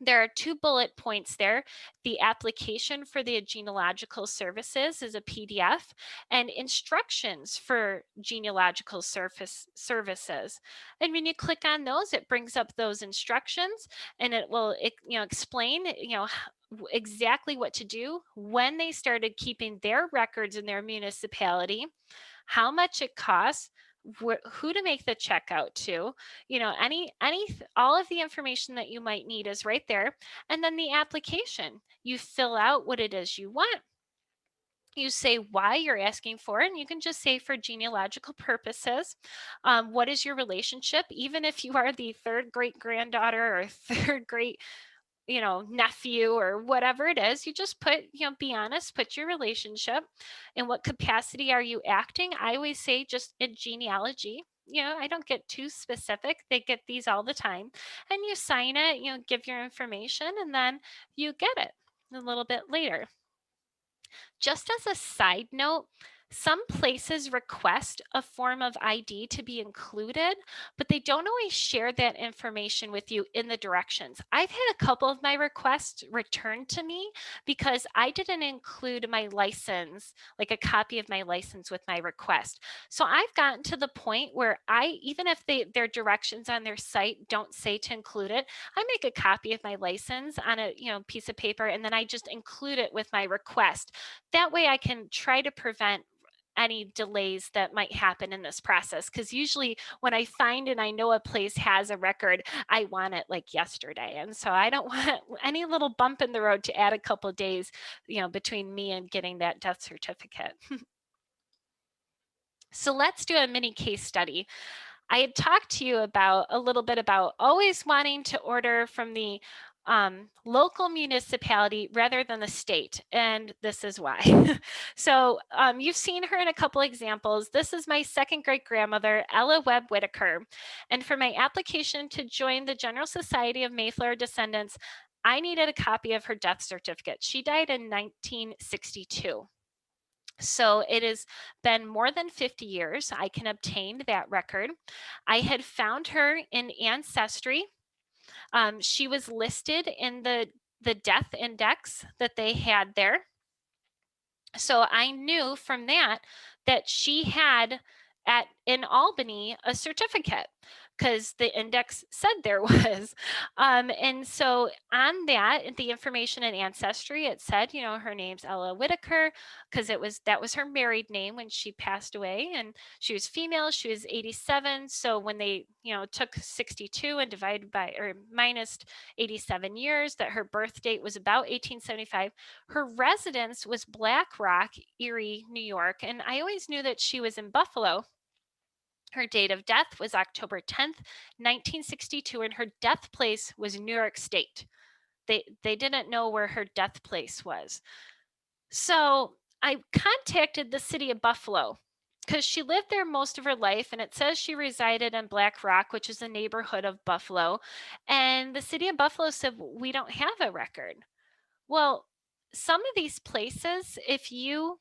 there are 2 bullet points there. The application for the genealogical services is a PDF, and instructions for genealogical services. And when you click on those, it brings up those instructions, and it will explain exactly what to do, when they started keeping their records in their municipality, how much it costs, who to make the check out to, all of the information that you might need is right there. And then the application, you fill out what it is you want. You say why you're asking for it, and you can just say for genealogical purposes. What is your relationship? Even if you are the third great granddaughter or third great nephew or whatever it is, you just put, be honest, put your relationship. In what capacity are you acting? I always say just in genealogy. I don't get too specific. They get these all the time. And you sign it, give your information, and then you get it a little bit later. Just as a side note, some places request a form of ID to be included, but they don't always share that information with you in the directions. I've had a couple of my requests returned to me because I didn't include my license, like a copy of my license with my request. So I've gotten to the point where even if their directions on their site don't say to include it, I make a copy of my license on a piece of paper, and then I just include it with my request. That way I can try to prevent any delays that might happen in this process, because usually when I find and I know a place has a record, I want it like yesterday, and so I don't want any little bump in the road to add a couple days between me and getting that death certificate. So let's do a mini case study. I had talked to you about a little bit about always wanting to order from the local municipality rather than the state, and this is why. So you've seen her in a couple examples. This is my second great grandmother, Ella Webb Whitaker, and for my application to join the General Society of Mayflower Descendants, I needed a copy of her death certificate. She died in 1962. So it has been more than 50 years. I can obtain that record. I had found her in Ancestry. She was listed in the death index that they had there. So I knew from that she had in Albany a certificate, because the index said there was. And so on that, the information in Ancestry, it said, her name's Ella Whitaker, because that was her married name when she passed away, and she was female. She was 87. So when they, took 62 and divided by or minus 87 years, that her birth date was about 1875. Her residence was Black Rock, Erie, New York, and I always knew that she was in Buffalo. Her date of death was October 10th, 1962, and her death place was New York State. They didn't know where her death place was. So I contacted the city of Buffalo, because she lived there most of her life, and it says she resided in Black Rock, which is a neighborhood of Buffalo. And the city of Buffalo said, we don't have a record. Well, some of these places, if you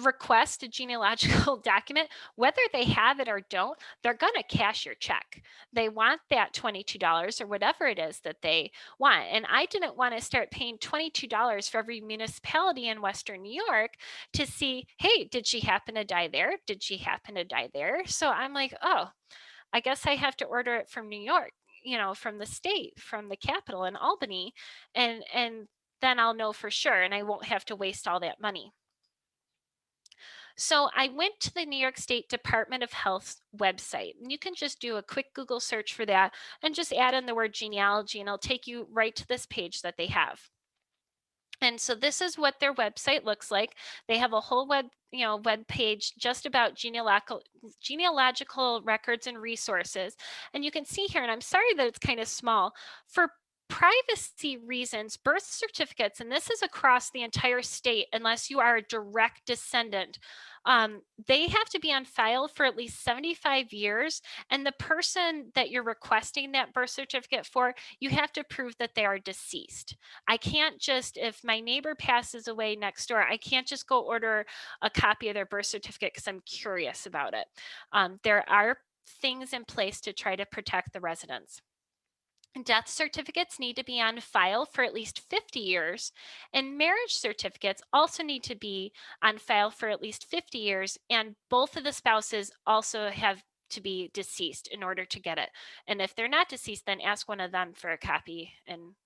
request a genealogical document, whether they have it or don't, they're going to cash your check. They want that $22 or whatever it is that they want. And I didn't want to start paying $22 for every municipality in Western New York to see, hey, did she happen to die there? Did she happen to die there? So I'm like, oh, I guess I have to order it from New York, from the state, from the capital in Albany, and then I'll know for sure, and I won't have to waste all that money. So I went to the New York State Department of Health's website, and you can just do a quick Google search for that and just add in the word genealogy, and it'll take you right to this page that they have. And so this is what their website looks like. They have a whole web page just about genealogical records and resources. And you can see here, and I'm sorry that it's kind of small, for privacy reasons, birth certificates, and this is across the entire state, unless you are a direct descendant, they have to be on file for at least 75 years. And the person that you're requesting that birth certificate for, you have to prove that they are deceased. I can't just, if my neighbor passes away next door, I can't just go order a copy of their birth certificate because I'm curious about it. There are things in place to try to protect the residents. Death certificates need to be on file for at least 50 years, and marriage certificates also need to be on file for at least 50 years, and both of the spouses also have to be deceased in order to get it. And if they're not deceased, then ask one of them for a copy, and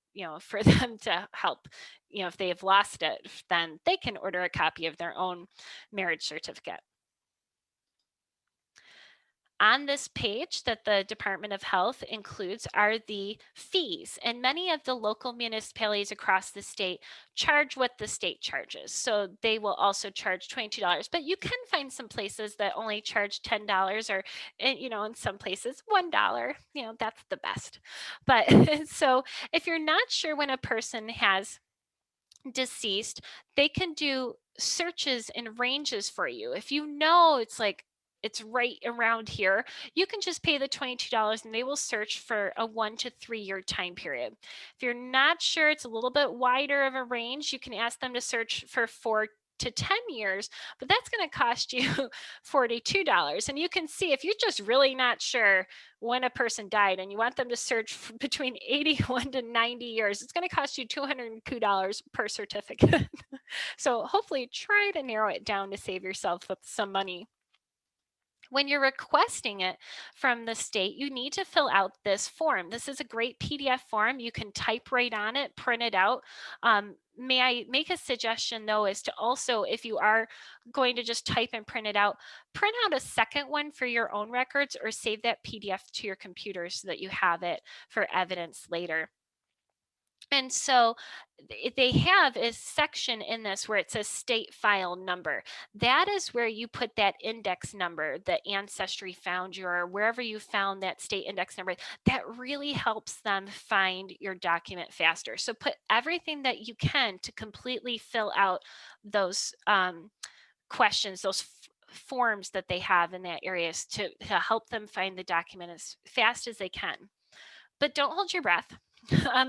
for them to help. If they have lost it, then they can order a copy of their own marriage certificate. On this page that the Department of Health includes are the fees, and many of the local municipalities across the state charge what the state charges. So they will also charge $22, but you can find some places that only charge $10, or in some places $1. That's the best. But so if you're not sure when a person has deceased, they can do searches and ranges for you. If it's right around here, you can just pay the $22 and they will search for a 1 to 3 year time period. If you're not sure, it's a little bit wider of a range, you can ask them to search for 4 to 10 years, but that's going to cost you $42. And you can see, if you're just really not sure when a person died and you want them to search between 81 to 90 years, it's going to cost you $202 per certificate. So hopefully try to narrow it down to save yourself some money. When you're requesting it from the state, you need to fill out this form. This is a great PDF form. You can type right on it, print it out. May I make a suggestion, though, is to also, if you are going to just type and print it out, print out a second one for your own records, or save that PDF to your computer so that you have it for evidence later. And so they have a section in this where it says state file number. That is where you put that index number, the Ancestry found you, or wherever you found that state index number. That really helps them find your document faster. So put everything that you can to completely fill out those questions, those forms that they have in that area, to help them find the document as fast as they can. But don't hold your breath.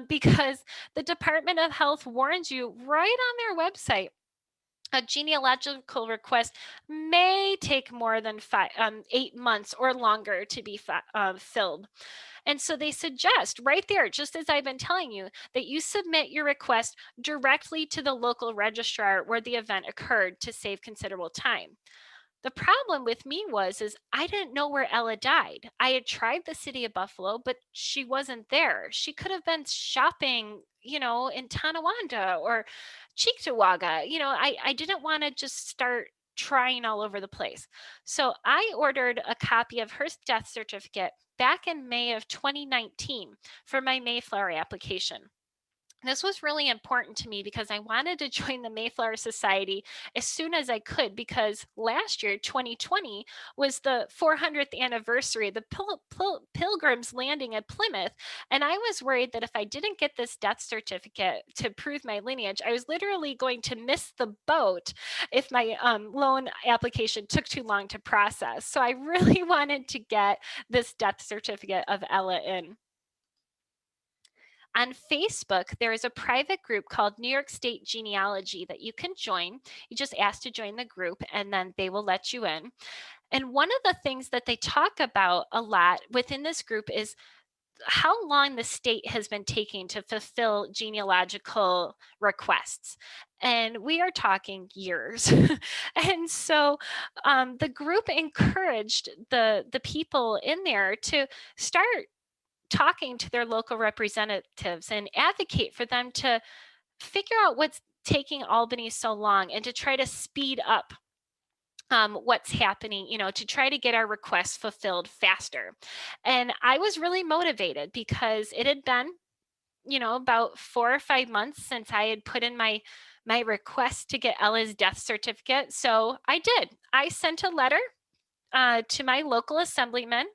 Because the Department of Health warns you right on their website, a genealogical request may take more than 8 months or longer to be filled. And so they suggest right there, just as I've been telling you, that you submit your request directly to the local registrar where the event occurred to save considerable time. The problem with me is I didn't know where Ella died. I had tried the city of Buffalo, but she wasn't there. She could have been shopping, in Tonawanda or Cheektowaga. I didn't want to just start trying all over the place. So I ordered a copy of her death certificate back in May of 2019 for my Mayflower application. This was really important to me because I wanted to join the Mayflower Society as soon as I could, because last year, 2020, was the 400th anniversary of the Pilgrims landing at Plymouth. And I was worried that if I didn't get this death certificate to prove my lineage, I was literally going to miss the boat if my loan application took too long to process. So I really wanted to get this death certificate of Ella in. On Facebook, there is a private group called New York State Genealogy that you can join. You just ask to join the group and then they will let you in. And one of the things that they talk about a lot within this group is how long the state has been taking to fulfill genealogical requests. And we are talking years. And so the group encouraged the people in there to start talking to their local representatives and advocate for them to figure out what's taking Albany so long and to try to speed up what's happening, to try to get our requests fulfilled faster. And I was really motivated because it had been, about 4 or 5 months since I had put in my request to get Ella's death certificate. So I did. I sent a letter to my local assemblyman,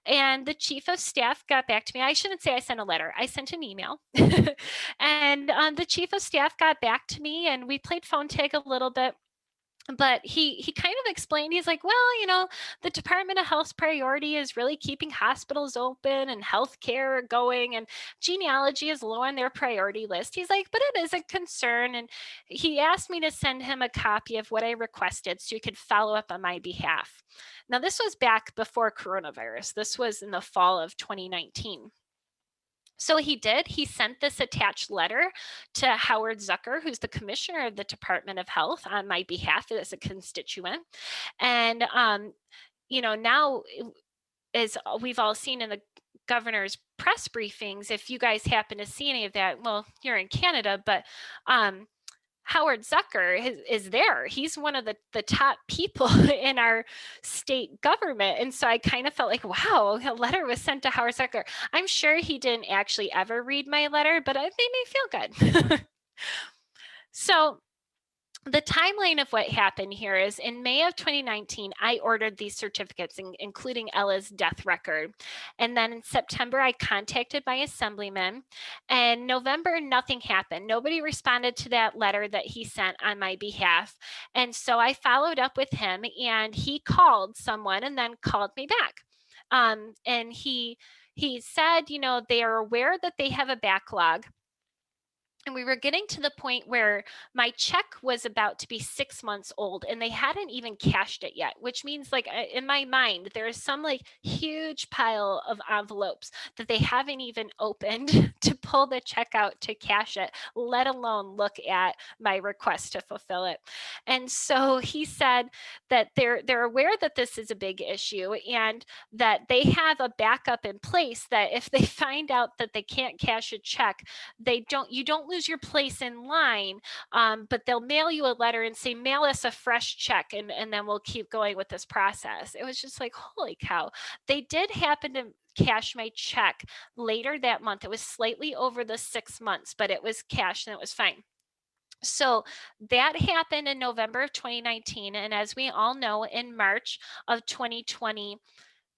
and the chief of staff got back to me. I shouldn't say I sent a letter, I sent an email. And the chief of staff got back to me, and we played phone tag a little bit. But he kind of explained, he's like, well, the Department of Health's priority is really keeping hospitals open and healthcare going, and genealogy is low on their priority list. He's like, but it is a concern. And he asked me to send him a copy of what I requested so he could follow up on my behalf. Now, this was back before coronavirus. This was in the fall of 2019. So he did. He sent this attached letter to Howard Zucker, who's the commissioner of the Department of Health, on my behalf as a constituent. And, now, as we've all seen in the governor's press briefings, if you guys happen to see any of that, well, you're in Canada, but Howard Zucker is there. He's one of the top people in our state government. And so I kind of felt like, wow, a letter was sent to Howard Zucker. I'm sure he didn't actually ever read my letter, but it made me feel good. So the timeline of what happened here is in May of 2019, I ordered these certificates, including Ella's death record. And then in September, I contacted my assemblyman. And November, nothing happened. Nobody responded to that letter that he sent on my behalf. And so I followed up with him, and he called someone and then called me back. And he said, they are aware that they have a backlog. And we were getting to the point where my check was about to be 6 months old, and they hadn't even cashed it yet, which means, like, in my mind, there's some like huge pile of envelopes that they haven't even opened to pull the check out to cash it, let alone look at my request to fulfill it. And so he said that they're aware that this is a big issue, and that they have a backup in place, that if they find out that they can't cash a check, you don't lose your place in line, but they'll mail you a letter and say, mail us a fresh check, and then we'll keep going with this process. It was just like, holy cow. They did happen to cash my check later that month. It was slightly over the 6 months, but it was cashed and it was fine. So that happened in November of 2019. And as we all know, in March of 2020,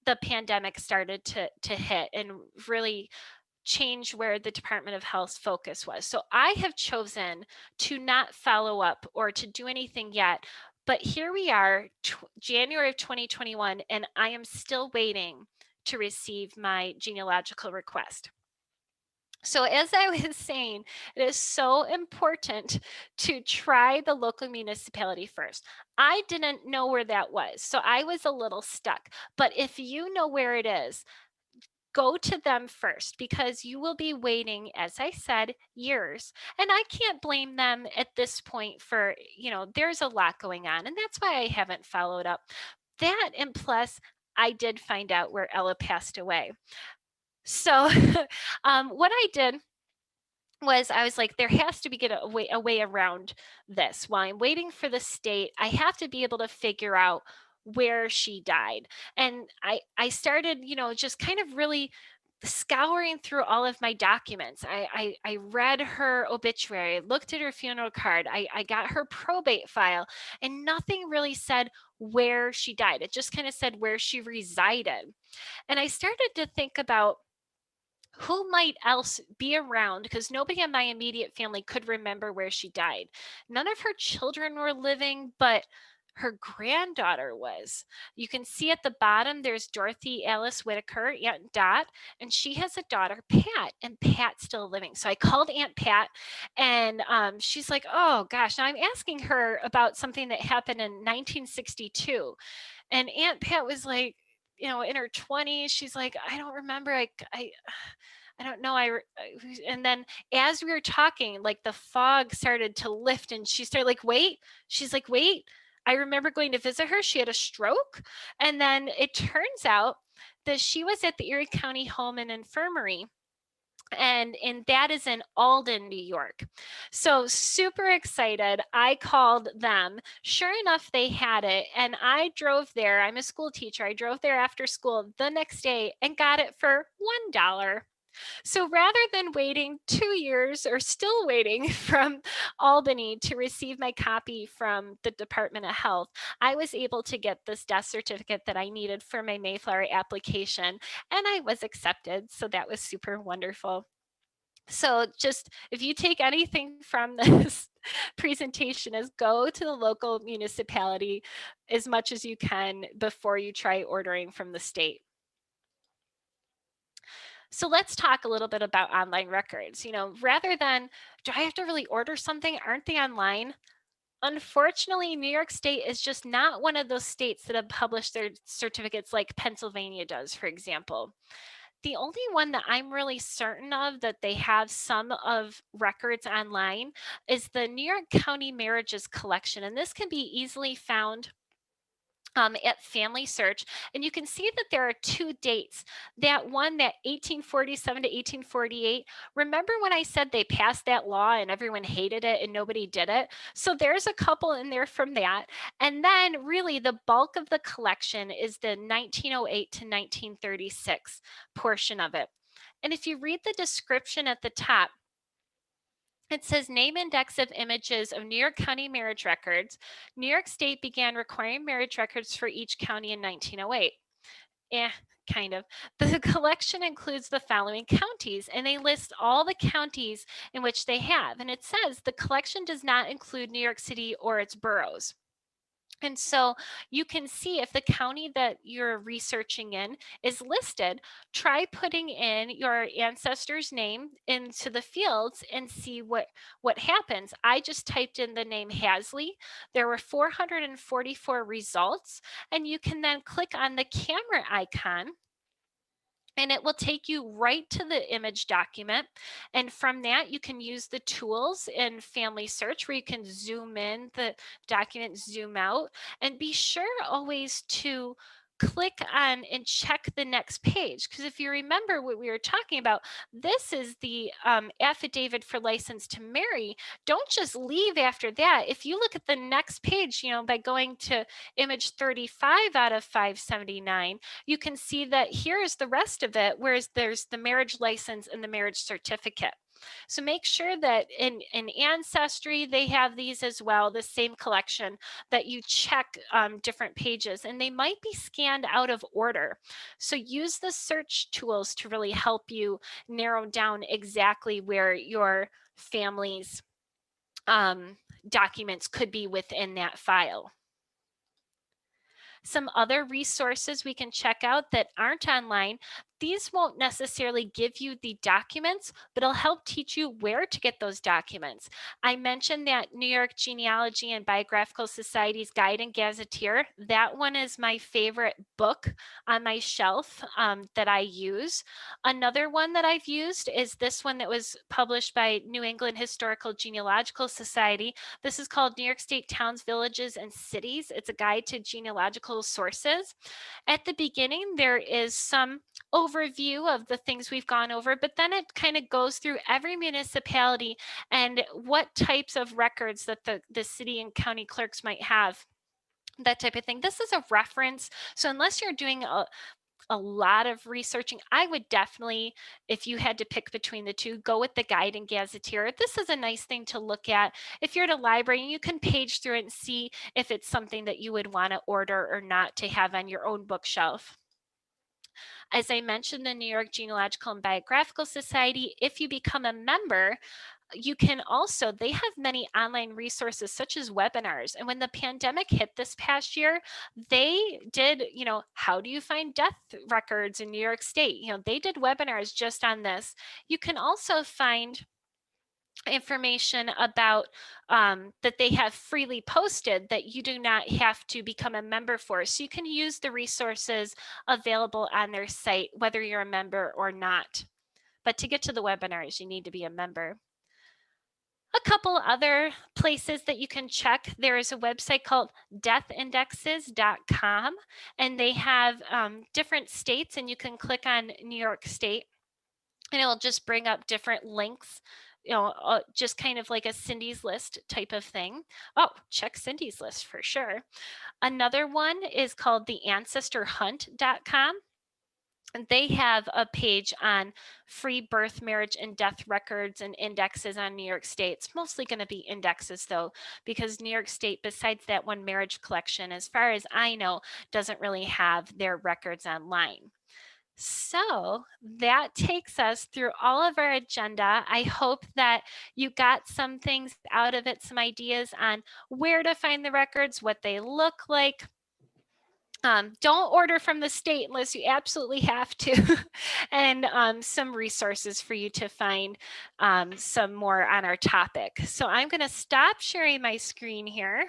the pandemic started to hit and really change where the Department of Health's focus was. So I have chosen to not follow up or to do anything yet. But here we are, January of 2021, and I am still waiting to receive my genealogical request. So as I was saying, it is so important to try the local municipality first. I didn't know where that was, so I was a little stuck. But if you know where it is, go to them first, because you will be waiting, as I said, years. And I can't blame them at this point for, there's a lot going on, and that's why I haven't followed up. That, and plus, I did find out where Ella passed away. So what I did was, I was like, there has to be a way around this. While I'm waiting for the state, I have to be able to figure out where she died. And I started, just kind of really scouring through all of my documents. I read her obituary, looked at her funeral card, I got her probate file, and nothing really said where she died. It just kind of said where she resided. And I started to think about who might else be around, because nobody in my immediate family could remember where she died. None of her children were living, but her granddaughter was. You can see at the bottom, there's Dorothy Alice Whitaker, Aunt Dot, and she has a daughter, Pat, and Pat's still living. So I called Aunt Pat, and she's like, oh gosh, now I'm asking her about something that happened in 1962. And Aunt Pat was like, in her 20s, she's like, I don't remember. I don't know. And then as we were talking, like, the fog started to lift, and she started like, wait, she's like, wait, I remember going to visit her. She had a stroke. And then it turns out that she was at the Erie County Home and Infirmary, and that is in Alden, New York. So super excited. I called them. Sure enough, they had it, and I drove there. I'm a school teacher. I drove there after school the next day and got it for $1. So rather than waiting 2 years or still waiting from Albany to receive my copy from the Department of Health, I was able to get this death certificate that I needed for my Mayflower application, and I was accepted. So that was super wonderful. So just if you take anything from this presentation, is go to the local municipality as much as you can before you try ordering from the state. So let's talk a little bit about online records. Rather than, do I have to really order something? Aren't they online? Unfortunately, New York State is just not one of those states that have published their certificates like Pennsylvania does, for example. The only one that I'm really certain of that they have some of records online is the New York County Marriages Collection, and this can be easily found at Family Search, and you can see that there are two dates. That one, that 1847 to 1848, remember when I said they passed that law and everyone hated it and nobody did it? So there's a couple in there from that. And then really the bulk of the collection is the 1908 to 1936 portion of it. And if you read the description at the top, it says name index of images of New York County marriage records. New York State began requiring marriage records for each county in 1908. Kind of. The collection includes the following counties, and they list all the counties in which they have. And it says the collection does not include New York City or its boroughs. And so you can see if the county that you're researching in is listed, try putting in your ancestor's name into the fields and see what happens. I just typed in the name Hasley. There were 444 results, and you can then click on the camera icon and it will take you right to the image document. And from that, you can use the tools in Family Search where you can zoom in the document, zoom out, and be sure always to click on and check the next page. Because if you remember what we were talking about, this is the affidavit for license to marry. Don't just leave after that. If you look at the next page, by going to image 35 out of 579, you can see that here is the rest of it, whereas there's the marriage license and the marriage certificate. So make sure that in Ancestry, they have these as well, the same collection, that you check different pages, and they might be scanned out of order. So use the search tools to really help you narrow down exactly where your family's documents could be within that file. Some other resources we can check out that aren't online, these won't necessarily give you the documents, but it'll help teach you where to get those documents. I mentioned that New York Genealogy and Biographical Society's Guide and Gazetteer. That one is my favorite book on my shelf that I use. Another one that I've used is this one that was published by New England Historical Genealogical Society. This is called New York State Towns, Villages, and Cities. It's a guide to genealogical sources. At the beginning, there is some overview of the things we've gone over, but then it kind of goes through every municipality and what types of records that the city and county clerks might have, that type of thing. This is a reference. So unless you're doing a lot of researching, I would definitely, if you had to pick between the two, go with the Guide and Gazetteer. This is a nice thing to look at. If you're at a library, you can page through it and see if it's something that you would want to order or not to have on your own bookshelf. As I mentioned, the New York Genealogical and Biographical Society, if you become a member, you can also, they have many online resources such as webinars. And when the pandemic hit this past year, they did, how do you find death records in New York State? They did webinars just on this. You can also find information about that they have freely posted that you do not have to become a member for. So you can use the resources available on their site, whether you're a member or not. But to get to the webinars, you need to be a member. A couple other places that you can check. There is a website called deathindexes.com, and they have different states, and you can click on New York State. and it'll just bring up different links, just kind of like a Cindy's List type of thing. Oh, check Cindy's List for sure. Another one is called the ancestorhunt.com. And they have a page on free birth, marriage, and death records and indexes on New York State. It's mostly going to be indexes, though, because New York State, besides that one marriage collection, as far as I know, doesn't really have their records online. So that takes us through all of our agenda. I hope that you got some things out of it, some ideas on where to find the records, what they look like. Don't order from the state unless you absolutely have to, and some resources for you to find some more on our topic. So I'm going to stop sharing my screen here.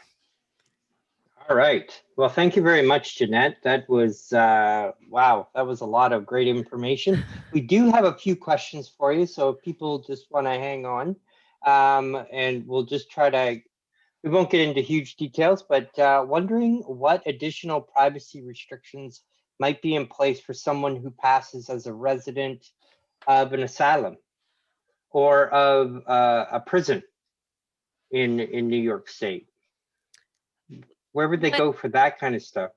All right. Well, thank you very much, Jeanette. That was, wow, that was a lot of great information. We do have a few questions for you, so if people just want to hang on, and we'll just try to, we won't get into huge details, but wondering what additional privacy restrictions might be in place for someone who passes as a resident of an asylum or of a prison in New York State. Where would they go for that kind of stuff?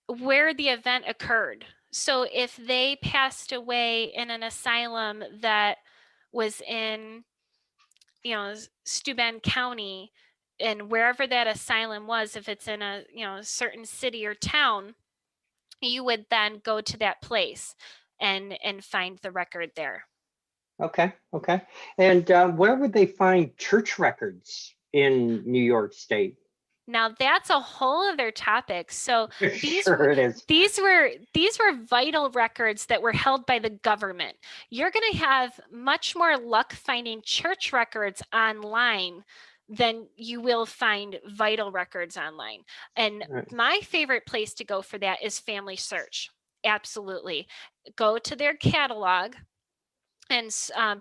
Where the event occurred. So if they passed away in an asylum that was in, Steuben County, and wherever that asylum was, if it's in a, certain city or town, you would then go to that place and find the record there. Okay, okay. And where would they find church records in New York State? Now that's a whole other topic. So Sure it is. these were vital records that were held by the government. You're going to have much more luck finding church records online than you will find vital records online. And Right. my favorite place to go for that is Family Search. Absolutely. Go to their catalog and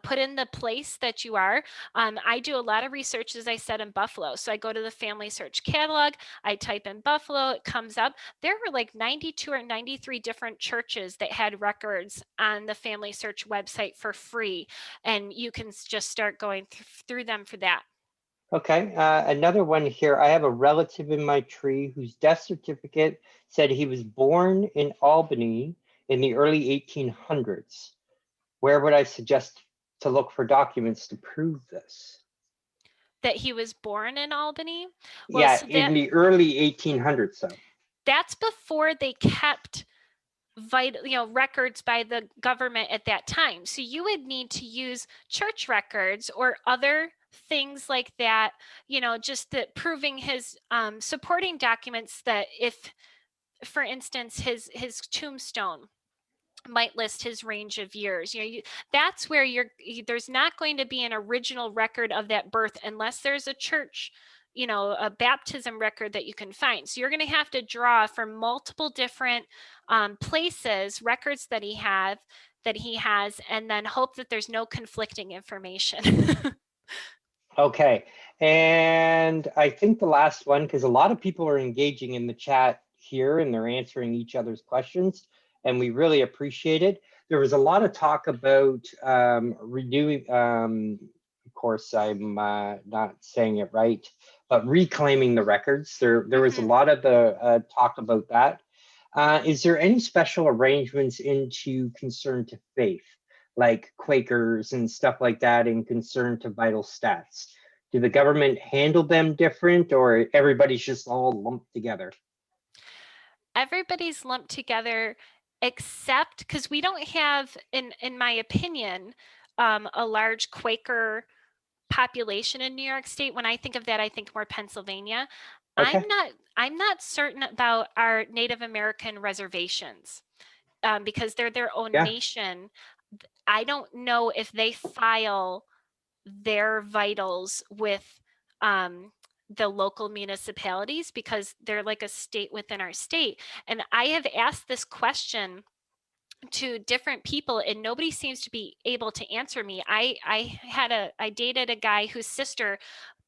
put in the place that you are. I do a lot of research, as I said, in Buffalo. So I go to the Family Search catalog, I type in Buffalo, it comes up. There were like 92 or 93 different churches that had records on the Family Search website for free. And you can just start going through them for that. Okay, another one here. I have a relative in my tree whose death certificate said he was born in Albany in the early 1800s. Where would I suggest to look for documents to prove this? That he was born in Albany? Well, Yeah, so in the early 1800s, though. that's before they kept vital, records by the government at that time. So you would need to use church records or other things like that, just that proving his supporting documents, that if, for instance, his tombstone might list his range of years. That's where there's not going to be an original record of that birth unless there's a church, a baptism record that you can find. So you're going to have to draw from multiple different places, records that he has, and then hope that there's no conflicting information. Okay, and I think the last one, because a lot of people are engaging in the chat here and they're answering each other's questions, and we really appreciate it. There was a lot of talk about renewing, of course, I'm not saying it right, but reclaiming the records. There was a lot of the talk about that. Is there any special arrangements into concern to faith, like Quakers and stuff like that, in concern to vital stats? Do the government handle them different, or everybody's just all lumped together? Everybody's lumped together, except because we don't have, in my opinion, a large Quaker population in New York State. When I think of that, I think more Pennsylvania. Okay. I'm not certain about our Native American reservations, because they're their own Yeah. nation. I don't know if they file their vitals with the local municipalities, because they're like a state within our state. And I have asked this question to different people and nobody seems to be able to answer me. I dated a guy whose sister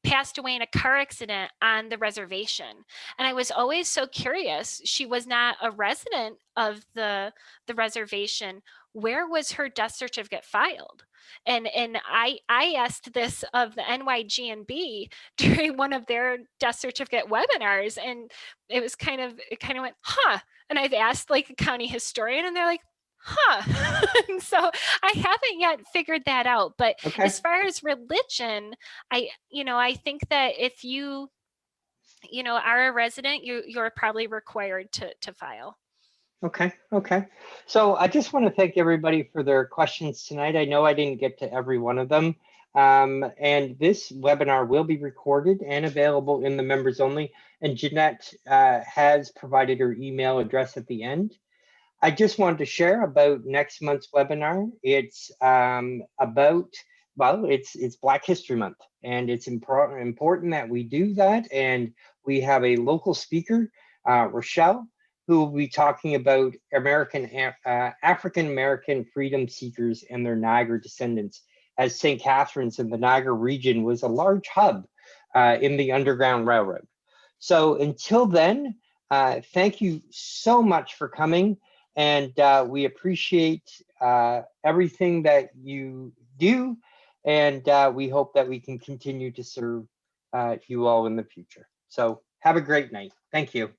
passed away in a car accident on the reservation. And I was always so curious. She was not a resident of the reservation. Where was her death certificate filed? And I asked this of the NYGNB during one of their death certificate webinars, and it kind of went, huh. And I've asked like a county historian, and they're like, huh. And so I haven't yet figured that out. But Okay. as far as religion, I think that if you are a resident, you're probably required to file. Okay. So I just want to thank everybody for their questions tonight. I know I didn't get to every one of them. And this webinar will be recorded and available in the members only. And Jeanette has provided her email address at the end. I just wanted to share about next month's webinar. It's about, well, it's Black History Month, and it's important that we do that. And we have a local speaker, Rochelle, who will be talking about African-American freedom seekers and their Niagara descendants, as St. Catharines in the Niagara region was a large hub in the Underground Railroad. So until then, thank you so much for coming, and we appreciate everything that you do, and we hope that we can continue to serve you all in the future. So have a great night. Thank you.